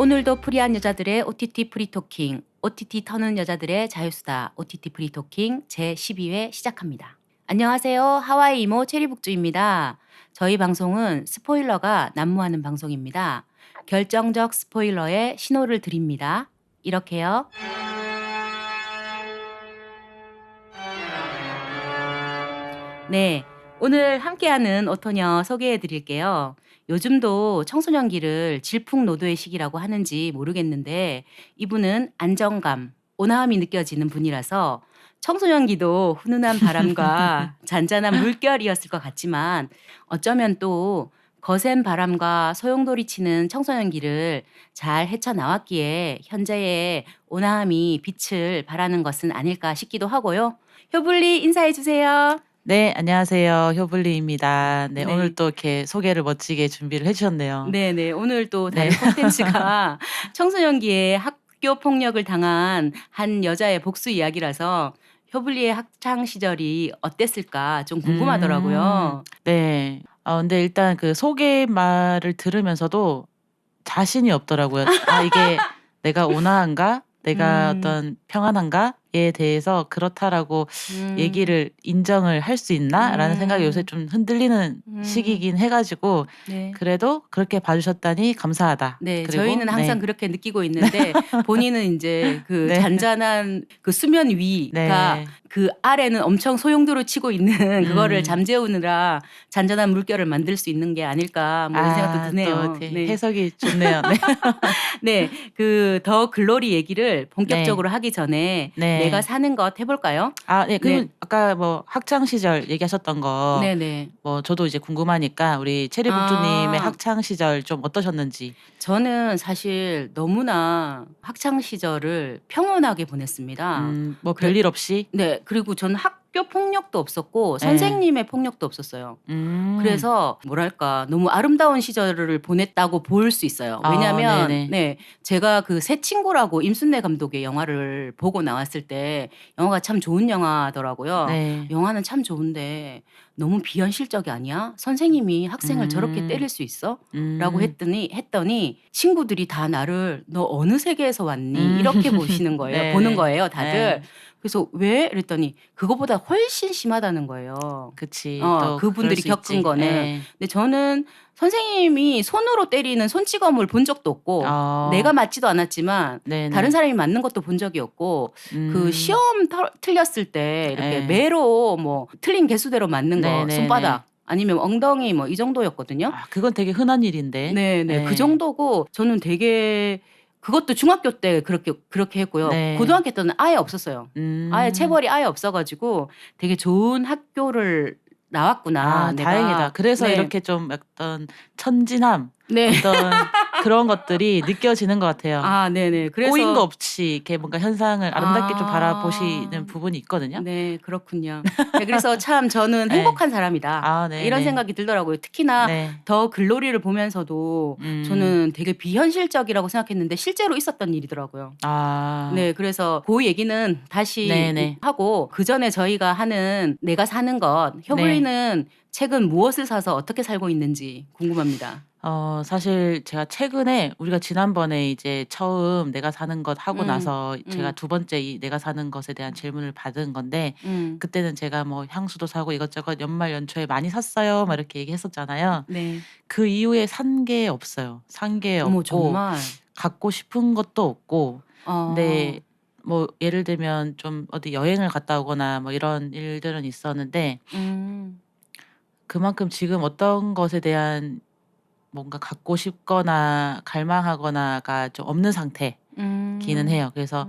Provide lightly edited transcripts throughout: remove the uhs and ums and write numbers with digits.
오늘도 프리한 여자들의 OTT 프리토킹, OTT 터는 여자들의 자유수다, OTT 프리토킹 제12회 시작합니다. 안녕하세요. 하와이 이모 체리북주입니다. 저희 방송은 스포일러가 난무하는 방송입니다. 결정적 스포일러에 신호를 드립니다. 이렇게요. 네, 오늘 함께하는 오토녀 소개해 드릴게요. 요즘도 청소년기를 질풍노도의 시기라고 하는지 모르겠는데 이분은 안정감, 온화함이 느껴지는 분이라서 청소년기도 훈훈한 바람과 잔잔한 물결이었을 것 같지만 어쩌면 또 거센 바람과 소용돌이 치는 청소년기를 잘 헤쳐나왔기에 현재의 온화함이 빛을 발하는 것은 아닐까 싶기도 하고요. 효블리 인사해 주세요. 네, 안녕하세요. 효블리입니다. 네, 오늘 네. 또 이렇게 소개를 멋지게 준비를 해주셨네요. 네네. 오늘 또 다른 네. 콘텐츠가 청소년기에 학교 폭력을 당한 한 여자의 복수 이야기라서 효블리의 학창 시절이 어땠을까 좀 궁금하더라고요. 네. 근데 일단 그 소개말을 들으면서도 자신이 없더라고요. 아, 이게 내가 온화한가? 내가 음. 어떤 평안한가?에 대해서 그렇다라고 음. 얘기를 인정을 할 수 있나?라는 생각이 요새 좀 흔들리는 시기긴 해가지고 네. 그래도 그렇게 봐주셨다니 감사하다. 네. 그리고 저희는 항상 네. 그렇게 느끼고 있는데 본인은 인제 그 네. 잔잔한 그 수면 위가 네. 그 아래는 엄청 소용돌이 치고 있는 그거를 음. 잠재우느라 잔잔한 물결을 만들 수 있는 게 아닐까 뭐 이런 생각도 또 드네요. 이렇게 네. 해석이 좋네요. 네. 네. 그 더 글로리 얘기를 네. 본격적으로 하기 전에 내가 네. 사는 것 해 볼까요? 네. 네. 그러면 아까 뭐 학창 시절 얘기하셨던 거 네네. 뭐 저도 이제 궁금하니까 우리 체리복주님의 아. 학창 시절 좀 어떠셨는지. 저는 사실 너무나 학창 시절을 평온하게 보냈습니다. 뭐 그래 별일 없이? 네. 그리고 저는 학교 폭력도 없었고 예. 선생님의 폭력도 없었어요. 그래서 뭐랄까 너무 아름다운 시절을 보냈다고 볼 수 있어요. 왜냐면 네네. 네. 제가 그 새 친구라고 임순례 감독의 영화를 보고 나왔을 때 영화가 참 좋은 영화더라고요. 네. 영화는 참 좋은데 "너무 비현실적이 아니야? 선생님이 학생을 저렇게 때릴 수 있어?" 라고 음. 했더니 친구들이 다 나를 "너 어느 세계에서 왔니?" 이렇게 보시는 거예요. 보는 네네. 거예요 다들. 예. 그래서 "왜?" 이랬더니 그거보다 훨씬 심하다는 거예요. 그치. 또 그럴 그분들이 수 겪은 있지. 거는. 예. 근데 저는 선생님이 손으로 때리는 손찌검을 본 적도 없고 내가 맞지도 않았지만 다른 네네. 사람이 맞는 것도 본 적이 없고 그 시험 틀렸을 때 이렇게 예. 매로 뭐 틀린 개수대로 맞는 거 네네네. 손바닥 아니면 엉덩이 뭐 이 정도였거든요. 그건 되게 흔한 일인데. 네네. 그 예. 정도고 저는 되게 그것도 중학교 때 그렇게 했고요. 네. 고등학교 때는 아예 없었어요. 아예 음. 체벌이 아예 없어 가지고 되게 좋은 학교를 나왔구나 다행이다. 내가. 그래서 네. 이렇게 좀 어떤 천진함, 네. 어떤 그런 것들이 느껴지는 것 같아요. 네네. 꼬인 거 그래서 없이 이렇게 뭔가 현상을 아름답게 좀 바라보시는 부분이 있거든요. 네. 그렇군요. 네 그래서 참 저는 예. 행복한 사람이다. 이런 네네. 생각이 들더라고요. 특히나 네. 더 글로리를 보면서도 저는 되게 비현실적이라고 생각했는데 실제로 있었던 일이더라고요. 네. 그래서 그 얘기는 다시 네네. 하고 그전에 저희가 하는 내가 사는 것 네. 효블리는 최근 무엇을 사서 어떻게 살고 있는지 궁금합니다. 사실 제가 최근에 우리가 지난번에 이제 처음 내가 사는 것 하고 나서 제가 두 번째 이 내가 사는 것에 대한 질문을 받은 건데 그때는 제가 뭐 향수도 사고 이것저것 연말 연초에 많이 샀어요. 막 이렇게 얘기했었잖아요. 네. 그 이후에 산 게 없어요. 산 게 어머 없고 정말. 갖고 싶은 것도 없고 근데 어. 뭐 예를 들면 좀 어디 여행을 갔다 오거나 뭐 이런 일들은 있었는데 음. 그만큼 지금 어떤 것에 대한 뭔가 갖고 싶거나 갈망하거나가 좀 없는 상태기는 음. 해요. 그래서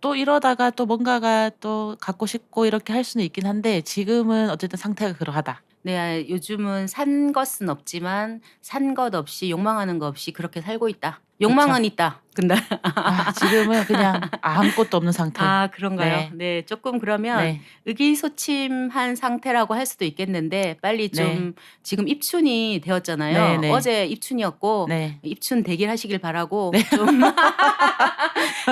또 이러다가 또 뭔가가 또 갖고 싶고 이렇게 할 수는 있긴 한데 지금은 어쨌든 상태가 그러하다. 네. 요즘은 산 것은 없지만 산 것 없이 욕망하는 거 없이 그렇게 살고 있다. 그쵸. 욕망은 있다. 근데 지금은 그냥 아무것도 없는 상태. 그런가요? 네. 네. 쪼끔 그러면 네. 의기소침한 상태라고 할 수도 있겠는데 빨리 네. 좀 지금 입춘이 되었잖아요. 네네. 어제 입춘이었고 네. 입춘 대길하시길 바라고 좀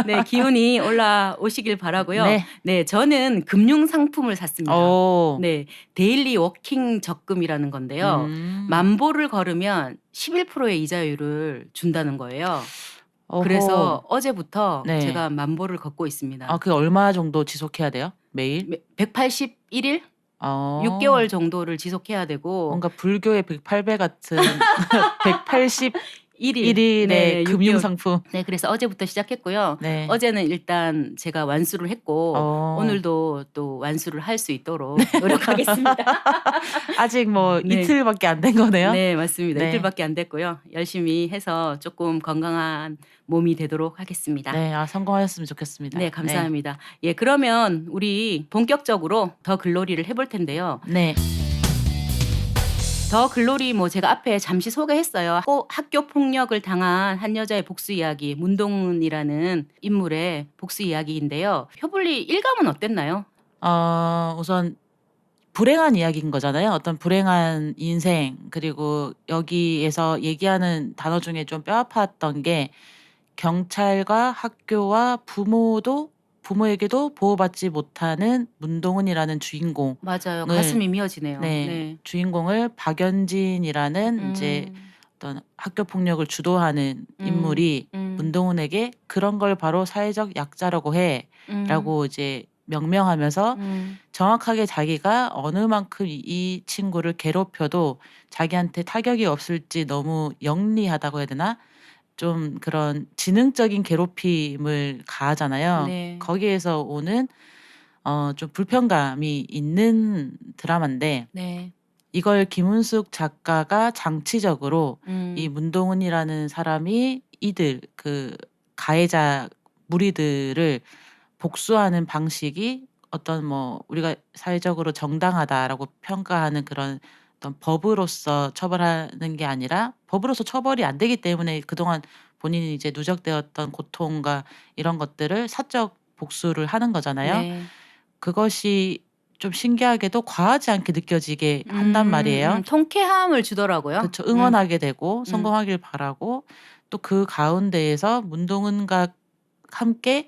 네 기운이 올라오시길 바라고요. 네. 네. 저는 금융 상품을 샀습니다. 오. 네. 데일리 워킹 적금이라는 건데요. 10,000 보를 걸으면 11%의 이자율을 준다는 거예요. 그래서 어허. 어제부터 네. 제가 만보를 걷고 있습니다. 그게 얼마 정도 지속해야 돼요? 매일? 181일? 어. 6개월 정도를 지속해야 되고 뭔가 불교의 108배 같은 181 일의 네네, 금융 6개월. 상품. 네, 그래서 어제부터 시작했고요. 네. 어제는 일단 제가 완수를 했고 오늘도 또 완수를 할 수 있도록 노력하겠습니다. 아직 뭐 네. 이틀밖에 안 된 거네요. 네, 맞습니다. 네. 이틀밖에 안 됐고요. 열심히 해서 조금 건강한 몸이 되도록 하겠습니다. 네, 성공하셨으면 좋겠습니다. 네, 감사합니다. 예, 그러면 우리 본격적으로 더 글로리를 해볼 텐데요. 네. 더 글로리 뭐 제가 앞에 잠시 소개했어요. 학교 폭력을 당한 한 여자의 복수 이야기, 문동은이라는 인물의 복수 이야기인데요. 표불리 일감은 어땠나요? 우선 불행한 이야기인 거잖아요. 어떤 불행한 인생, 그리고 여기에서 얘기하는 단어 중에 좀 뼈아팠던 게 경찰과 학교와 부모에게도 보호받지 못하는 문동은이라는 주인공. 맞아요. 가슴이 미어지네요. 네. 주인공을 박연진이라는 이제 어떤 학교 폭력을 주도하는 인물이 문동은에게 그런 걸 바로 사회적 약자라고 해라고 이제 명명하면서 정확하게 자기가 어느 만큼 이 친구를 괴롭혀도 자기한테 타격이 없을지 너무 영리하다고 해야 되나? 좀 그런 지능적인 괴롭힘을 가하잖아요. 네. 거기에서 오는 좀 불편감이 있는 드라마인데 네. 이걸 김은숙 작가가 장치적으로 이 문동은이라는 사람이 이들 그 가해자 무리들을 복수하는 방식이 어떤 뭐 우리가 사회적으로 정당하다라고 평가하는 그런 어떤 법으로서 처벌하는 게 아니라 법으로서 처벌이 안 되기 때문에 그동안 본인이 이제 누적되었던 고통과 이런 것들을 사적 복수를 하는 거잖아요. 네. 그것이 좀 신기하게도 과하지 않게 느껴지게 한단 말이에요. 통쾌함을 주더라고요. 그쵸. 응원하게 되고 성공하길 바라고 또 그 가운데에서 문동은과 함께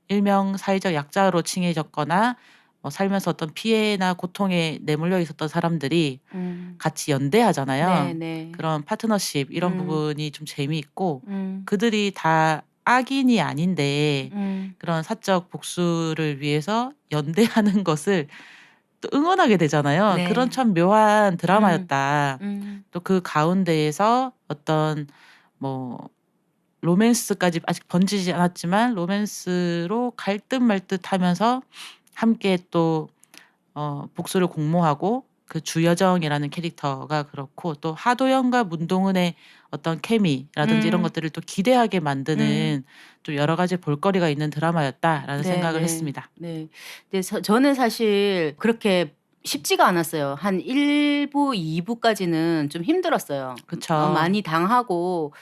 일명 사회적 약자로 칭해졌거나 살면서 어떤 피해나 고통에 내몰려 있었던 사람들이 같이 연대하잖아요. 네, 네. 그런 파트너십 이런 부분이 좀 재미있고 그들이 다 악인이 아닌데 그런 사적 복수를 위해서 연대하는 것을 또 응원하게 되잖아요. 네. 그런 참 묘한 드라마였다. 음. 또 그 가운데에서 어떤 뭐 로맨스까지 아직 번지지 않았지만 로맨스로 갈 듯 말 듯 하면서 함께 또 복수를 공모하고 그 주여정이라는 캐릭터가 그렇고 또 하도영과 문동은의 어떤 케미라든지 이런 것들을 또 기대하게 만드는 좀 여러 가지 볼거리가 있는 드라마였다라는 네, 생각을 네. 했습니다. 네. 근데 저는 사실 그렇게 쉽지가 않았어요. 한 1부, 2부까지는 좀 힘들었어요. 그쵸. 많이 당하고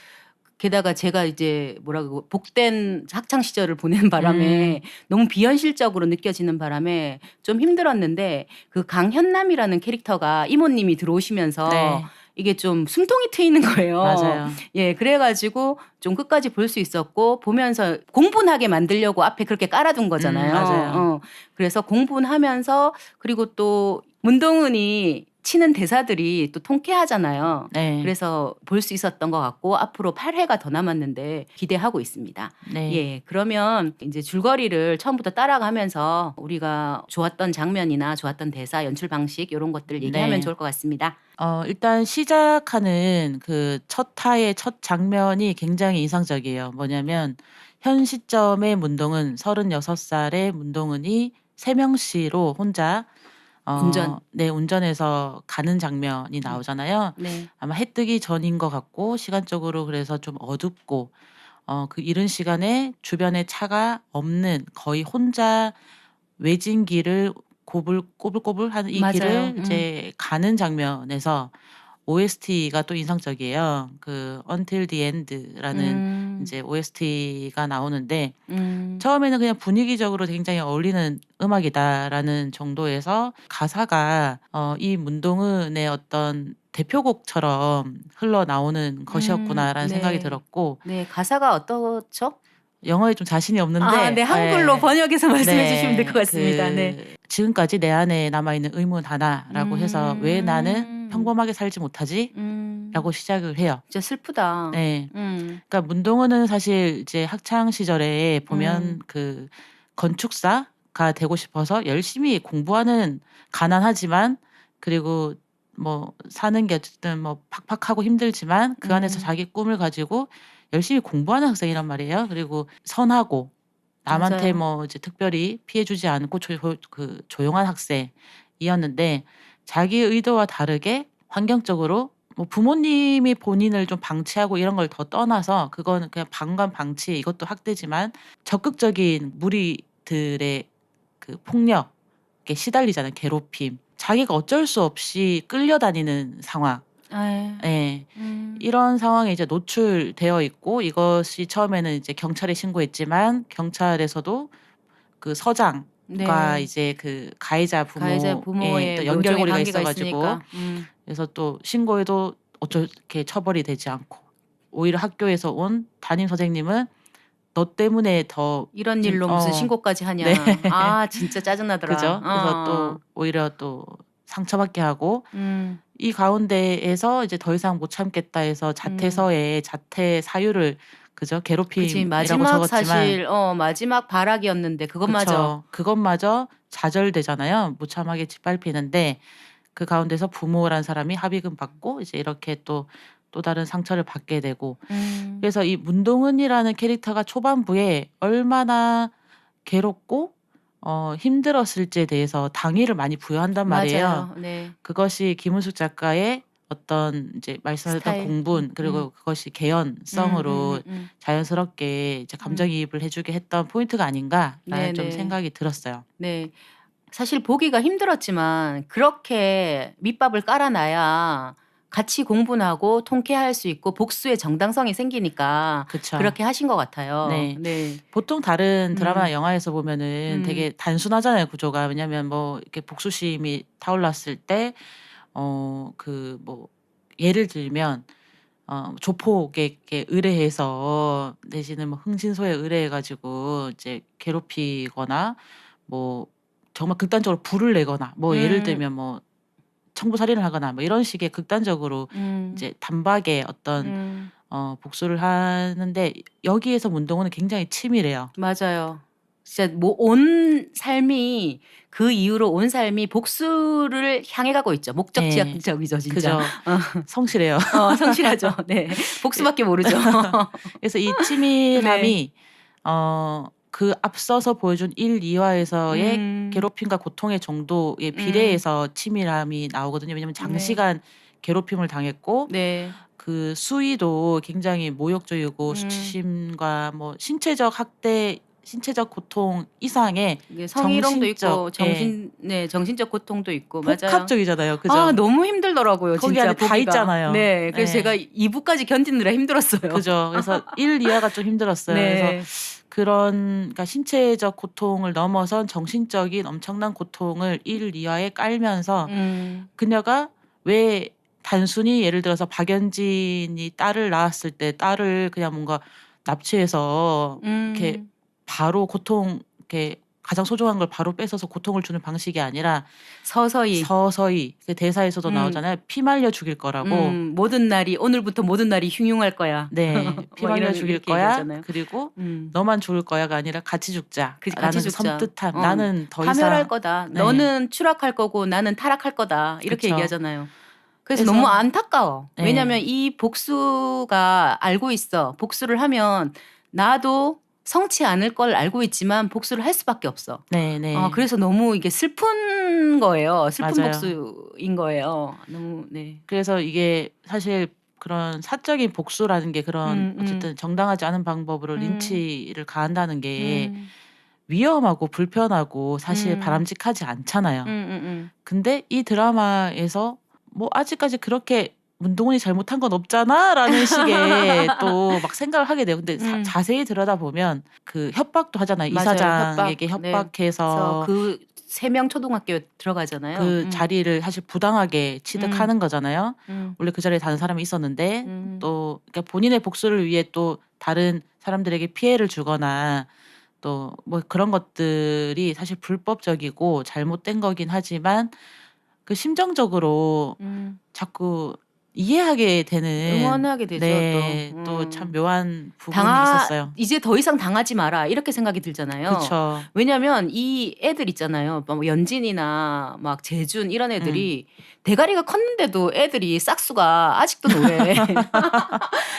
게다가 제가 이제 뭐라고 복된 학창 시절을 보낸 바람에 너무 비현실적으로 느껴지는 바람에 좀 힘들었는데 그 강현남이라는 캐릭터가 이모님이 들어오시면서 네. 이게 좀 숨통이 트이는 거예요. 맞아요. 예, 그래가지고 좀 끝까지 볼 수 있었고 보면서 공분하게 만들려고 앞에 그렇게 깔아둔 거잖아요. 맞아요. 그래서 공분하면서 그리고 또 문동은이 치는 대사들이 또 통쾌하잖아요. 네. 그래서 볼 수 있었던 것 같고 앞으로 8회가 더 남았는데 기대하고 있습니다. 네. 예, 그러면 이제 줄거리를 처음부터 따라가면서 우리가 좋았던 장면이나 좋았던 대사, 연출 방식 이런 것들 얘기하면 네. 좋을 것 같습니다. 일단 시작하는 그 첫 화의 첫 장면이 굉장히 인상적이에요. 뭐냐면 현 시점의 문동은 36살의 문동은이 세명시로 혼자 운전해서 가는 장면이 나오잖아요. 네. 아마 해 뜨기 전인 것 같고 시간적으로 그래서 좀 어둡고 그 이른 시간에 주변에 차가 없는 거의 혼자 외진 길을 꼬불꼬불하는 이 맞아요. 길을 이제 가는 장면에서 OST가 또 인상적이에요. 그 Until the End라는 이제 OST가 나오는데 처음에는 그냥 분위기적으로 굉장히 어울리는 음악이다라는 정도에서 가사가 이 문동은의 어떤 대표곡처럼 흘러나오는 것이었구나라는 생각이 네. 들었고 네, 가사가 어떻죠? 영어에 좀 자신이 없는데 네, 한글로 번역해서 말씀해 주시면 될 것 네, 같습니다. 네. 지금까지 내 안에 남아있는 의문 하나라고 해서 왜 나는 평범하게 살지 못하지? 시작을 해요. 진짜 슬프다. 네. 그러니까 문동은은 사실 이제 학창 시절에 보면 그 건축사가 되고 싶어서 열심히 공부하는, 가난하지만 그리고 뭐 사는 게 어쨌든 뭐 팍팍하고 힘들지만 그 안에서 자기 꿈을 가지고 열심히 공부하는 학생이란 말이에요. 그리고 선하고 남한테 맞아요. 뭐 이제 특별히 피해 주지 않고 조용한 학생이었는데, 자기 의도와 다르게 환경적으로 뭐 부모님이 본인을 좀 방치하고 이런 걸 더 떠나서, 그거는 그냥 방관 방치, 이것도 학대지만 적극적인 무리들의 그 폭력에 시달리잖아요. 괴롭힘. 자기가 어쩔 수 없이 끌려다니는 상황. 아유. 예. 이런 상황에 이제 노출되어 있고, 이것이 처음에는 이제 경찰에 신고했지만 경찰에서도 그 서장과 네. 이제 그 가해자 가해자 부모의 부모의 또 묘종의 연결고리가 관계가 있어 가지고, 있으니까. 그래서 또 신고해도 어떻게 처벌이 되지 않고, 오히려 학교에서 온 담임 선생님은 "너 때문에 더 이런 지금" 일로 무슨 신고까지 하냐. 네. 아 진짜 짜증나더라. 그죠. 그래서 또 오히려 또 상처받게 하고, 이 가운데에서 이제 더 이상 못 참겠다 해서 자퇴서에 자퇴 사유를, 그죠, 그치. 괴롭힘이라고 마지막 적었지만, 사실 마지막 발악이었는데 그것마저. 그쵸, 그것마저 좌절되잖아요. 무참하게 짓밟히는데, 그 가운데서 부모란 사람이 합의금 받고 이제 이렇게 또 다른 상처를 받게 되고. 그래서 이 문동은이라는 캐릭터가 초반부에 얼마나 괴롭고 힘들었을지에 대해서 당위를 많이 부여한단 말이에요. 맞아요. 네. 그것이 김은숙 작가의 어떤 이제 말씀하셨던 스타일. 공분, 그리고 그것이 개연성으로 자연스럽게 이제 감정이입을 해주게 했던 포인트가 아닌가라는 좀 네네. 생각이 들었어요. 네. 사실 보기가 힘들었지만 그렇게 밑밥을 깔아놔야 같이 공부는 하고 통쾌할 수 있고 복수의 정당성이 생기니까 그쵸. 그렇게 하신 것 같아요. 네. 네. 보통 다른 드라마나 영화에서 보면은 되게 음. 단순하잖아요, 구조가. 왜냐면 뭐 이렇게 복수심이 타올랐을 때 그 뭐 예를 들면 조폭에게 의뢰해서, 내지는 뭐 흥신소에 의뢰해 가지고 이제 괴롭히거나, 뭐 정말 극단적으로 불을 내거나, 뭐 예를 들면 뭐 청부 살인을 하거나 뭐 이런 식의 극단적으로 이제 단박에 어떤 복수를 하는데, 여기에서 문동은은 굉장히 치밀해요. 맞아요. 진짜 뭐 온 삶이 그 이후로 온 삶이 복수를 향해 가고 있죠. 예. 목적지향적이죠 진짜. 그죠. 성실해요. 성실하죠. 네. 복수밖에 모르죠. 그래서 이 네. 치밀함이 그 앞서서 보여준 1-2 화에서의 괴롭힘과 고통의 정도에 비례해서 치밀함이 나오거든요. 왜냐면 네. 장시간 괴롭힘을 당했고, 네. 그 수위도 굉장히 모욕적이고 수치심과 뭐 신체적 학대, 신체적 고통 이상의 이게 성희롱도 있고 정신적, 예, 정신적 고통도 있고 맞아요. 복합적이잖아요. 아 그죠. 너무 힘들더라고요 거기 진짜 안에 다 보기가. 있잖아요. 네. 그래서 예. 제가 2 부까지 견디느라 힘들었어요. 그죠. 그래서 1-2 화가 좀 힘들었어요. 그래서 네. 그러니까 신체적 고통을 넘어선 정신적인 엄청난 고통을 1-2 화에 깔면서, 그녀가 왜 단순히 예를 들어서 박연진이 딸을 낳았을 때 딸을 그냥 뭔가 납치해서 이렇게 바로 고통, 이렇게 가장 소중한 걸 바로 뺏어서 고통을 주는 방식이 아니라 서서히. 서서히, 그 대사에서도 나오잖아요. 피 말려 죽일 거라고. 모든 날이 오늘부터 모든 날이 흉흉할 거야. 네. 피 뭐 말려 죽일 이렇게 거야. 얘기하잖아요. 그리고 너만 죽을 거야가 아니라 같이 같이 죽자라는 죽자. 섬뜩함. 나는 더 파멸할 이상. 거다. 네. 너는 추락할 거고 나는 타락할 거다. 이렇게 그쵸. 얘기하잖아요. 그래서 그래서 너무 안타까워. 네. 왜냐면 이 복수가 알고 있어. 복수를 하면 나도 성치 않을 걸 알고 있지만 복수를 할 수밖에 없어. 네네. 그래서 너무 이게 슬픈 거예요. 슬픈 맞아요. 복수인 거예요. 너무 네. 그래서 이게 사실 그런 사적인 복수라는 게, 그런 어쨌든 정당하지 않은 방법으로 린치를 가한다는 게 위험하고 불편하고 사실 바람직하지 않잖아요. 근데 이 드라마에서 뭐 아직까지 그렇게 '문동은이 잘못한 건 없잖아.'라는 식의 또 막 생각을 하게 돼요. 근데 자세히 들여다보면 그 협박도 하잖아요. 맞아요. 이사장에게 협박. 네. 협박해서 그 3명 초등학교에 들어가잖아요. 그 자리를 사실 부당하게 취득하는 거잖아요. 원래 그 자리에 다른 사람이 있었는데 또 그러니까 본인의 복수를 위해 또 다른 사람들에게 피해를 주거나 또 뭐 그런 것들이 사실 불법적이고 잘못된 거긴 하지만, 그 심정적으로 자꾸 이해하게 되는 응원하게 되죠. 네. 또. 또 참 묘한 부분이 당하 있었어요. 이제 더 이상 당하지 마라 이렇게 생각이 들잖아요. 그쵸. 왜냐면 이 애들 있잖아요. 뭐 연진이나 막 재준 이런 음. 애들이 대가리가 컸는데도 애들이 싹수가 아직도 노래.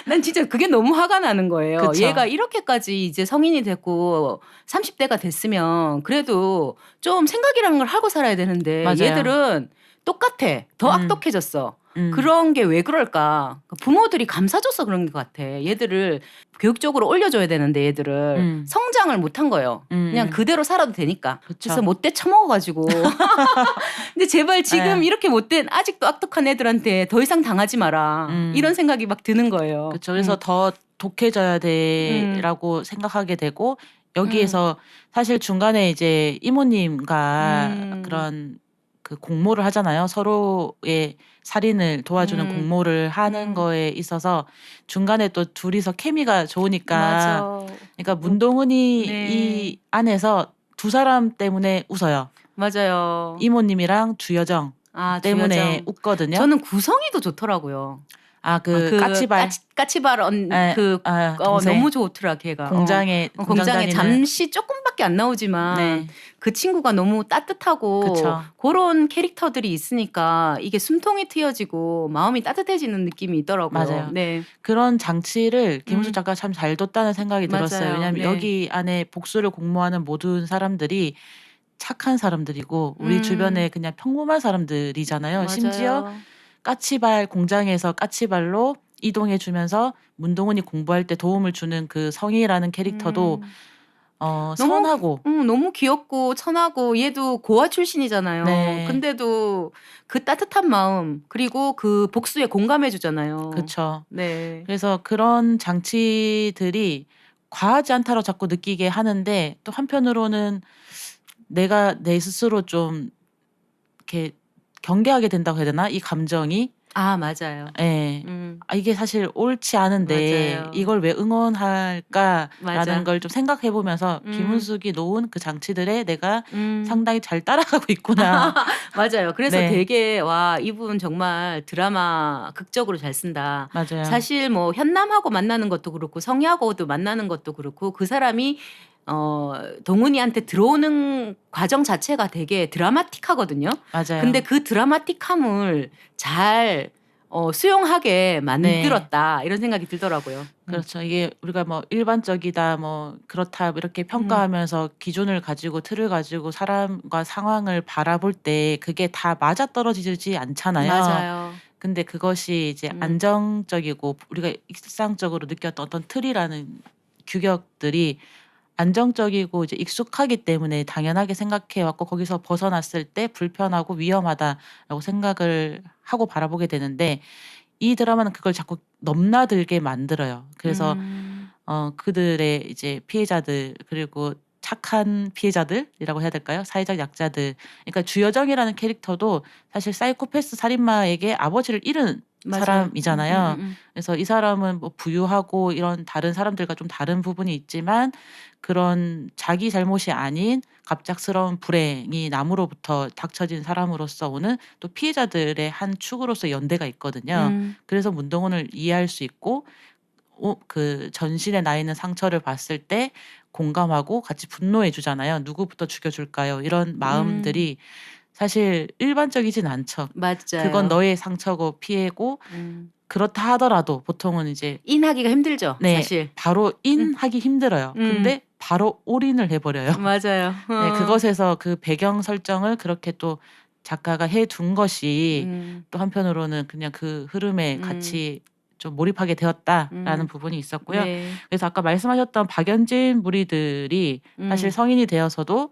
난 진짜 그게 너무 화가 나는 거예요. 그쵸. 얘가 이렇게까지 이제 성인이 됐고 30대가 됐으면 그래도 좀 생각이라는 걸 하고 살아야 되는데 맞아요. 얘들은 똑같아. 더 악독해졌어. 그런 게 왜 그럴까? 부모들이 감싸줘서 그런 것 같아. 얘들을 교육적으로 올려줘야 되는데 얘들을 성장을 못한 거예요. 그냥 그대로 살아도 되니까. 그쵸. 그래서 못돼 처먹어가지고. 근데 제발 지금 네. 이렇게 못된 아직도 악독한 애들한테 더 이상 당하지 마라. 이런 생각이 막 드는 거예요. 그쵸. 그래서 더 독해져야 돼라고 생각하게 되고 여기에서 사실 중간에 이제 이모님과 그런 그 공모를 하잖아요. 서로의 살인을 도와주는 공모를 하는 거에 있어서 중간에 또 둘이서 케미가 좋으니까 맞아. 그러니까 문동은이 네. 이 안에서 두 사람 때문에 웃어요. 맞아요. 이모님이랑 주여정 때문에 주여정. 웃거든요. 저는 구성이 더 좋더라고요. 그 까치발 까치발 에, 동생. 너무 좋더라 걔가. 공장에 공장에 다니는. 잠시 조금밖에 안 나오지만 네. 그 친구가 너무 따뜻하고 그쵸. 그런 캐릭터들이 있으니까 이게 숨통이 트여지고 마음이 따뜻해지는 느낌이 있더라고요. 맞아요. 네. 그런 장치를 김은숙 작가가 참 잘 뒀다는 생각이 들었어요. 맞아요. 왜냐하면 네. 여기 안에 복수를 공모하는 모든 사람들이 착한 사람들이고 우리 주변에 그냥 평범한 사람들이잖아요. 맞아요. 심지어 까치발 공장에서 까치발로 이동해 주면서 문동은이 공부할 때 도움을 주는 그 성희라는 캐릭터도 선하고 너무 귀엽고 천하고 얘도 고아 출신이잖아요. 네. 근데도 그 따뜻한 마음 그리고 그 복수에 공감해 주잖아요. 그쵸. 네. 그래서 그런 장치들이 과하지 않다고 자꾸 느끼게 하는데 또 한편으로는 내가 내 스스로 좀 이렇게 경계하게 된다고 해야 되나? 이 감정이. 맞아요. 예. 이게 사실 옳지 않은데 맞아요. 이걸 왜 응원할까라는 맞아. 걸 좀 생각해 보면서 김은숙이 놓은 그 장치들에 내가 상당히 잘 따라가고 있구나. 맞아요. 그래서 네. 되게 와 이분 정말 드라마 극적으로 잘 쓴다. 맞아요. 사실 뭐 현남하고 만나는 것도 그렇고 성희하고도 만나는 것도 그렇고 그 사람이 동훈이한테 들어오는 과정 자체가 되게 드라마틱하거든요. 맞아요. 근데 그 드라마틱함을 잘 수용하게 만들었다 이런 생각이 들더라고요. 그렇죠. 이게 우리가 뭐 일반적이다, 뭐 그렇다 이렇게 평가하면서 기준을 가지고 틀을 가지고 사람과 상황을 바라볼 때 그게 다 맞아떨어지지 않잖아요. 맞아요. 근데 그것이 이제 안정적이고 우리가 일상적으로 느꼈던 어떤 틀이라는 규격들이 안정적이고 이제 익숙하기 때문에 당연하게 생각해 왔고 거기서 벗어났을 때 불편하고 위험하다라고 생각을 하고 바라보게 되는데 이 드라마는 그걸 자꾸 넘나들게 만들어요. 그래서 그들의 이제 피해자들 그리고 착한 피해자들이라고 해야 될까요? 사회적 약자들. 그러니까 주여정이라는 캐릭터도 사실 사이코패스 살인마에게 아버지를 잃은 맞아요. 사람이잖아요. 그래서 이 사람은 뭐 부유하고 이런 다른 사람들과 좀 다른 부분이 있지만 그런 자기 잘못이 아닌 갑작스러운 불행이 남으로부터 닥쳐진 사람으로서 오는 또 피해자들의 한 축으로서 연대가 있거든요. 그래서 문동은을 이해할 수 있고 그 전신에 나 있는 상처를 봤을 때 공감하고 같이 분노해 주잖아요. 누구부터 죽여줄까요? 이런 마음들이 사실 일반적이진 않죠. 맞아요. 그건 너의 상처고 피해고 그렇다 하더라도 보통은 이제 인하기가 힘들죠. 네, 사실. 바로 인하기 힘들어요. 근데 바로 올인을 해버려요. 맞아요. 네, 그것에서 그 배경 설정을 그렇게 또 작가가 해둔 것이 또 한편으로는 그냥 그 흐름에 같이 좀 몰입하게 되었다라는 부분이 있었고요. 네. 그래서 아까 말씀하셨던 박연진 무리들이 사실 성인이 되어서도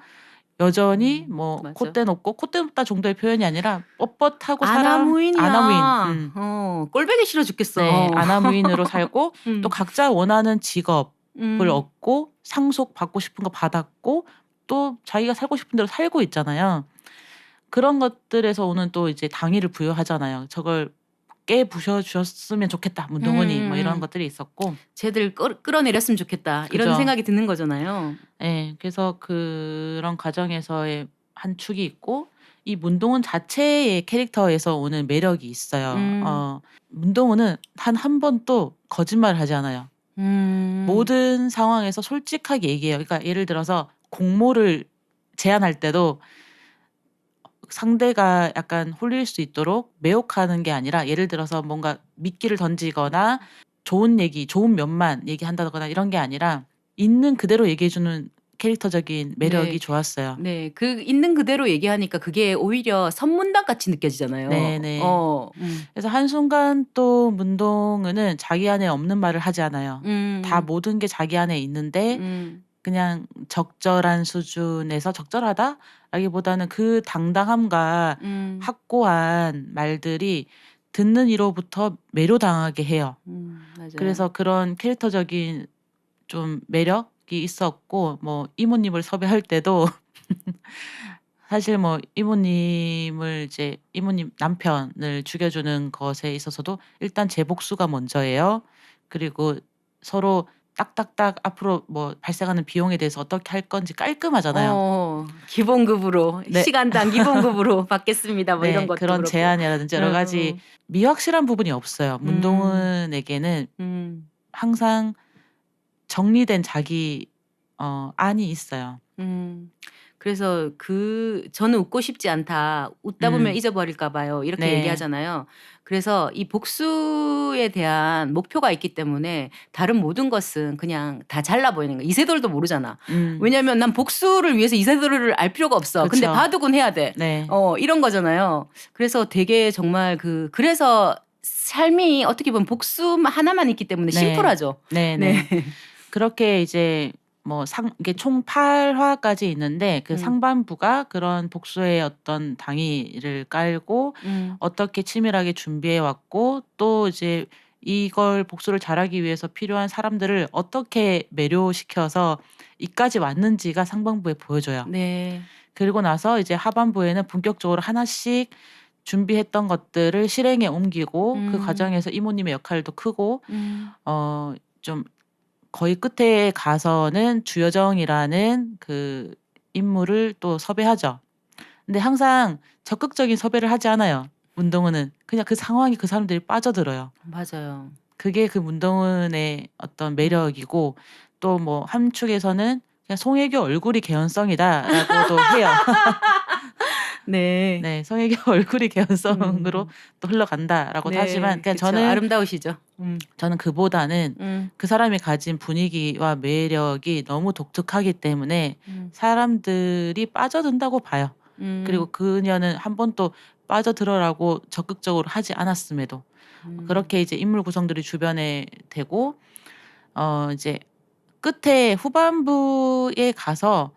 여전히 뭐 맞아. 콧대 높고 콧대 높다 정도의 표현이 아니라 뻣뻣하고 아나무인이야. 아나무인. 꼴배기 싫어 죽겠어. 네, 아나무인으로 살고 또 각자 원하는 직업을 얻고 상속 받고 싶은 거 받았고 또 자기가 살고 싶은 대로 살고 있잖아요. 그런 것들에서 오는 또 이제 당위를 부여하잖아요. 저걸 깨부셔 주셨으면 좋겠다. 문동은이 뭐 이런 것들이 있었고. 쟤들 끌어내렸으면 좋겠다. 이런 그죠. 생각이 드는 거잖아요. 네, 그래서 그런 과정에서의 한 축이 있고 이 문동은 자체의 캐릭터에서 오는 매력이 있어요. 문동은은 단 한 번도 거짓말을 하지 않아요. 모든 상황에서 솔직하게 얘기해요. 그러니까 예를 들어서 공모를 제안할 때도 상대가 약간 홀릴 수 있도록 매혹하는 게 아니라 예를 들어서 뭔가 미끼를 던지거나 좋은 얘기, 좋은 면만 얘기한다거나 이런 게 아니라 있는 그대로 얘기해 주는 캐릭터적인 매력이 네. 좋았어요. 네. 그 있는 그대로 얘기하니까 그게 오히려 선문답 같이 느껴지잖아요. 네네. 음. 그래서 한순간 또 문동은은 자기 안에 없는 말을 하지 않아요. 다 모든 게 자기 안에 있는데 그냥 적절한 수준에서 적절하다라기보다는 그 당당함과 확고한 말들이 듣는 이로부터 매료당하게 해요. 맞아요. 그래서 그런 캐릭터적인 좀 매력이 있었고 뭐 이모님을 섭외할 때도 사실 뭐 이모님을 이제 이모님 남편을 죽여주는 것에 있어서도 일단 제 복수가 먼저예요. 그리고 서로 딱딱딱 앞으로 뭐 발생하는 비용에 대해서 어떻게 할 건지 깔끔하잖아요. 기본급으로 네. 시간당 기본급으로 받겠습니다. 뭐 이런 네. 것도 그런 그렇고. 제안이라든지 여러 가지 미확실한 부분이 없어요. 문동은에게는 항상 정리된 자기 안이 있어요. 그래서 저는 웃고 싶지 않다. 웃다 보면 음. 잊어버릴까 봐요. 이렇게 네. 얘기하잖아요. 그래서 이 복수에 대한 목표가 있기 때문에 다른 모든 것은 그냥 다 잘나 보이는 거야. 이세돌도 모르잖아. 왜냐면 난 복수를 위해서 이세돌을 알 필요가 없어. 근데 그쵸. 바둑은 해야 돼. 네. 이런 거잖아요. 그래서 되게 정말 그래서 삶이 어떻게 보면 복수 하나만 있기 때문에 네. 심플하죠. 네네. 그렇게 이제 뭐 이게 총 8화까지 있는데 그 상반부가 그런 복수의 어떤 당위를 깔고 어떻게 치밀하게 준비해 왔고 또 이제 이걸 복수를 잘하기 위해서 필요한 사람들을 어떻게 매료시켜서 이까지 왔는지가 상반부에 보여줘요. 네. 그리고 나서 이제 하반부에는 본격적으로 하나씩 준비했던 것들을 실행에 옮기고 그 과정에서 이모님의 역할도 크고 좀 거의 끝에 가서는 주여정이라는 그 인물을 또 섭외하죠. 근데 항상 적극적인 섭외를 하지 않아요. 문동은은. 그냥 그 상황에 그 사람들이 빠져들어요. 맞아요. 그게 그 문동은의 어떤 매력이고 또 뭐 한 축에서는 그냥 송혜교 얼굴이 개연성이다라고도 해요. 네. 네. 송혜교 얼굴이 개연성으로 또 흘러간다라고도 하지만 그냥 그쵸. 아름다우시죠. 저는 그보다는 그 사람이 가진 분위기와 매력이 너무 독특하기 때문에 사람들이 빠져든다고 봐요. 그리고 그녀는 한 번도 빠져들어라고 적극적으로 하지 않았음에도 그렇게 이제 인물 구성들이 주변에 되고 이제 끝에 후반부에 가서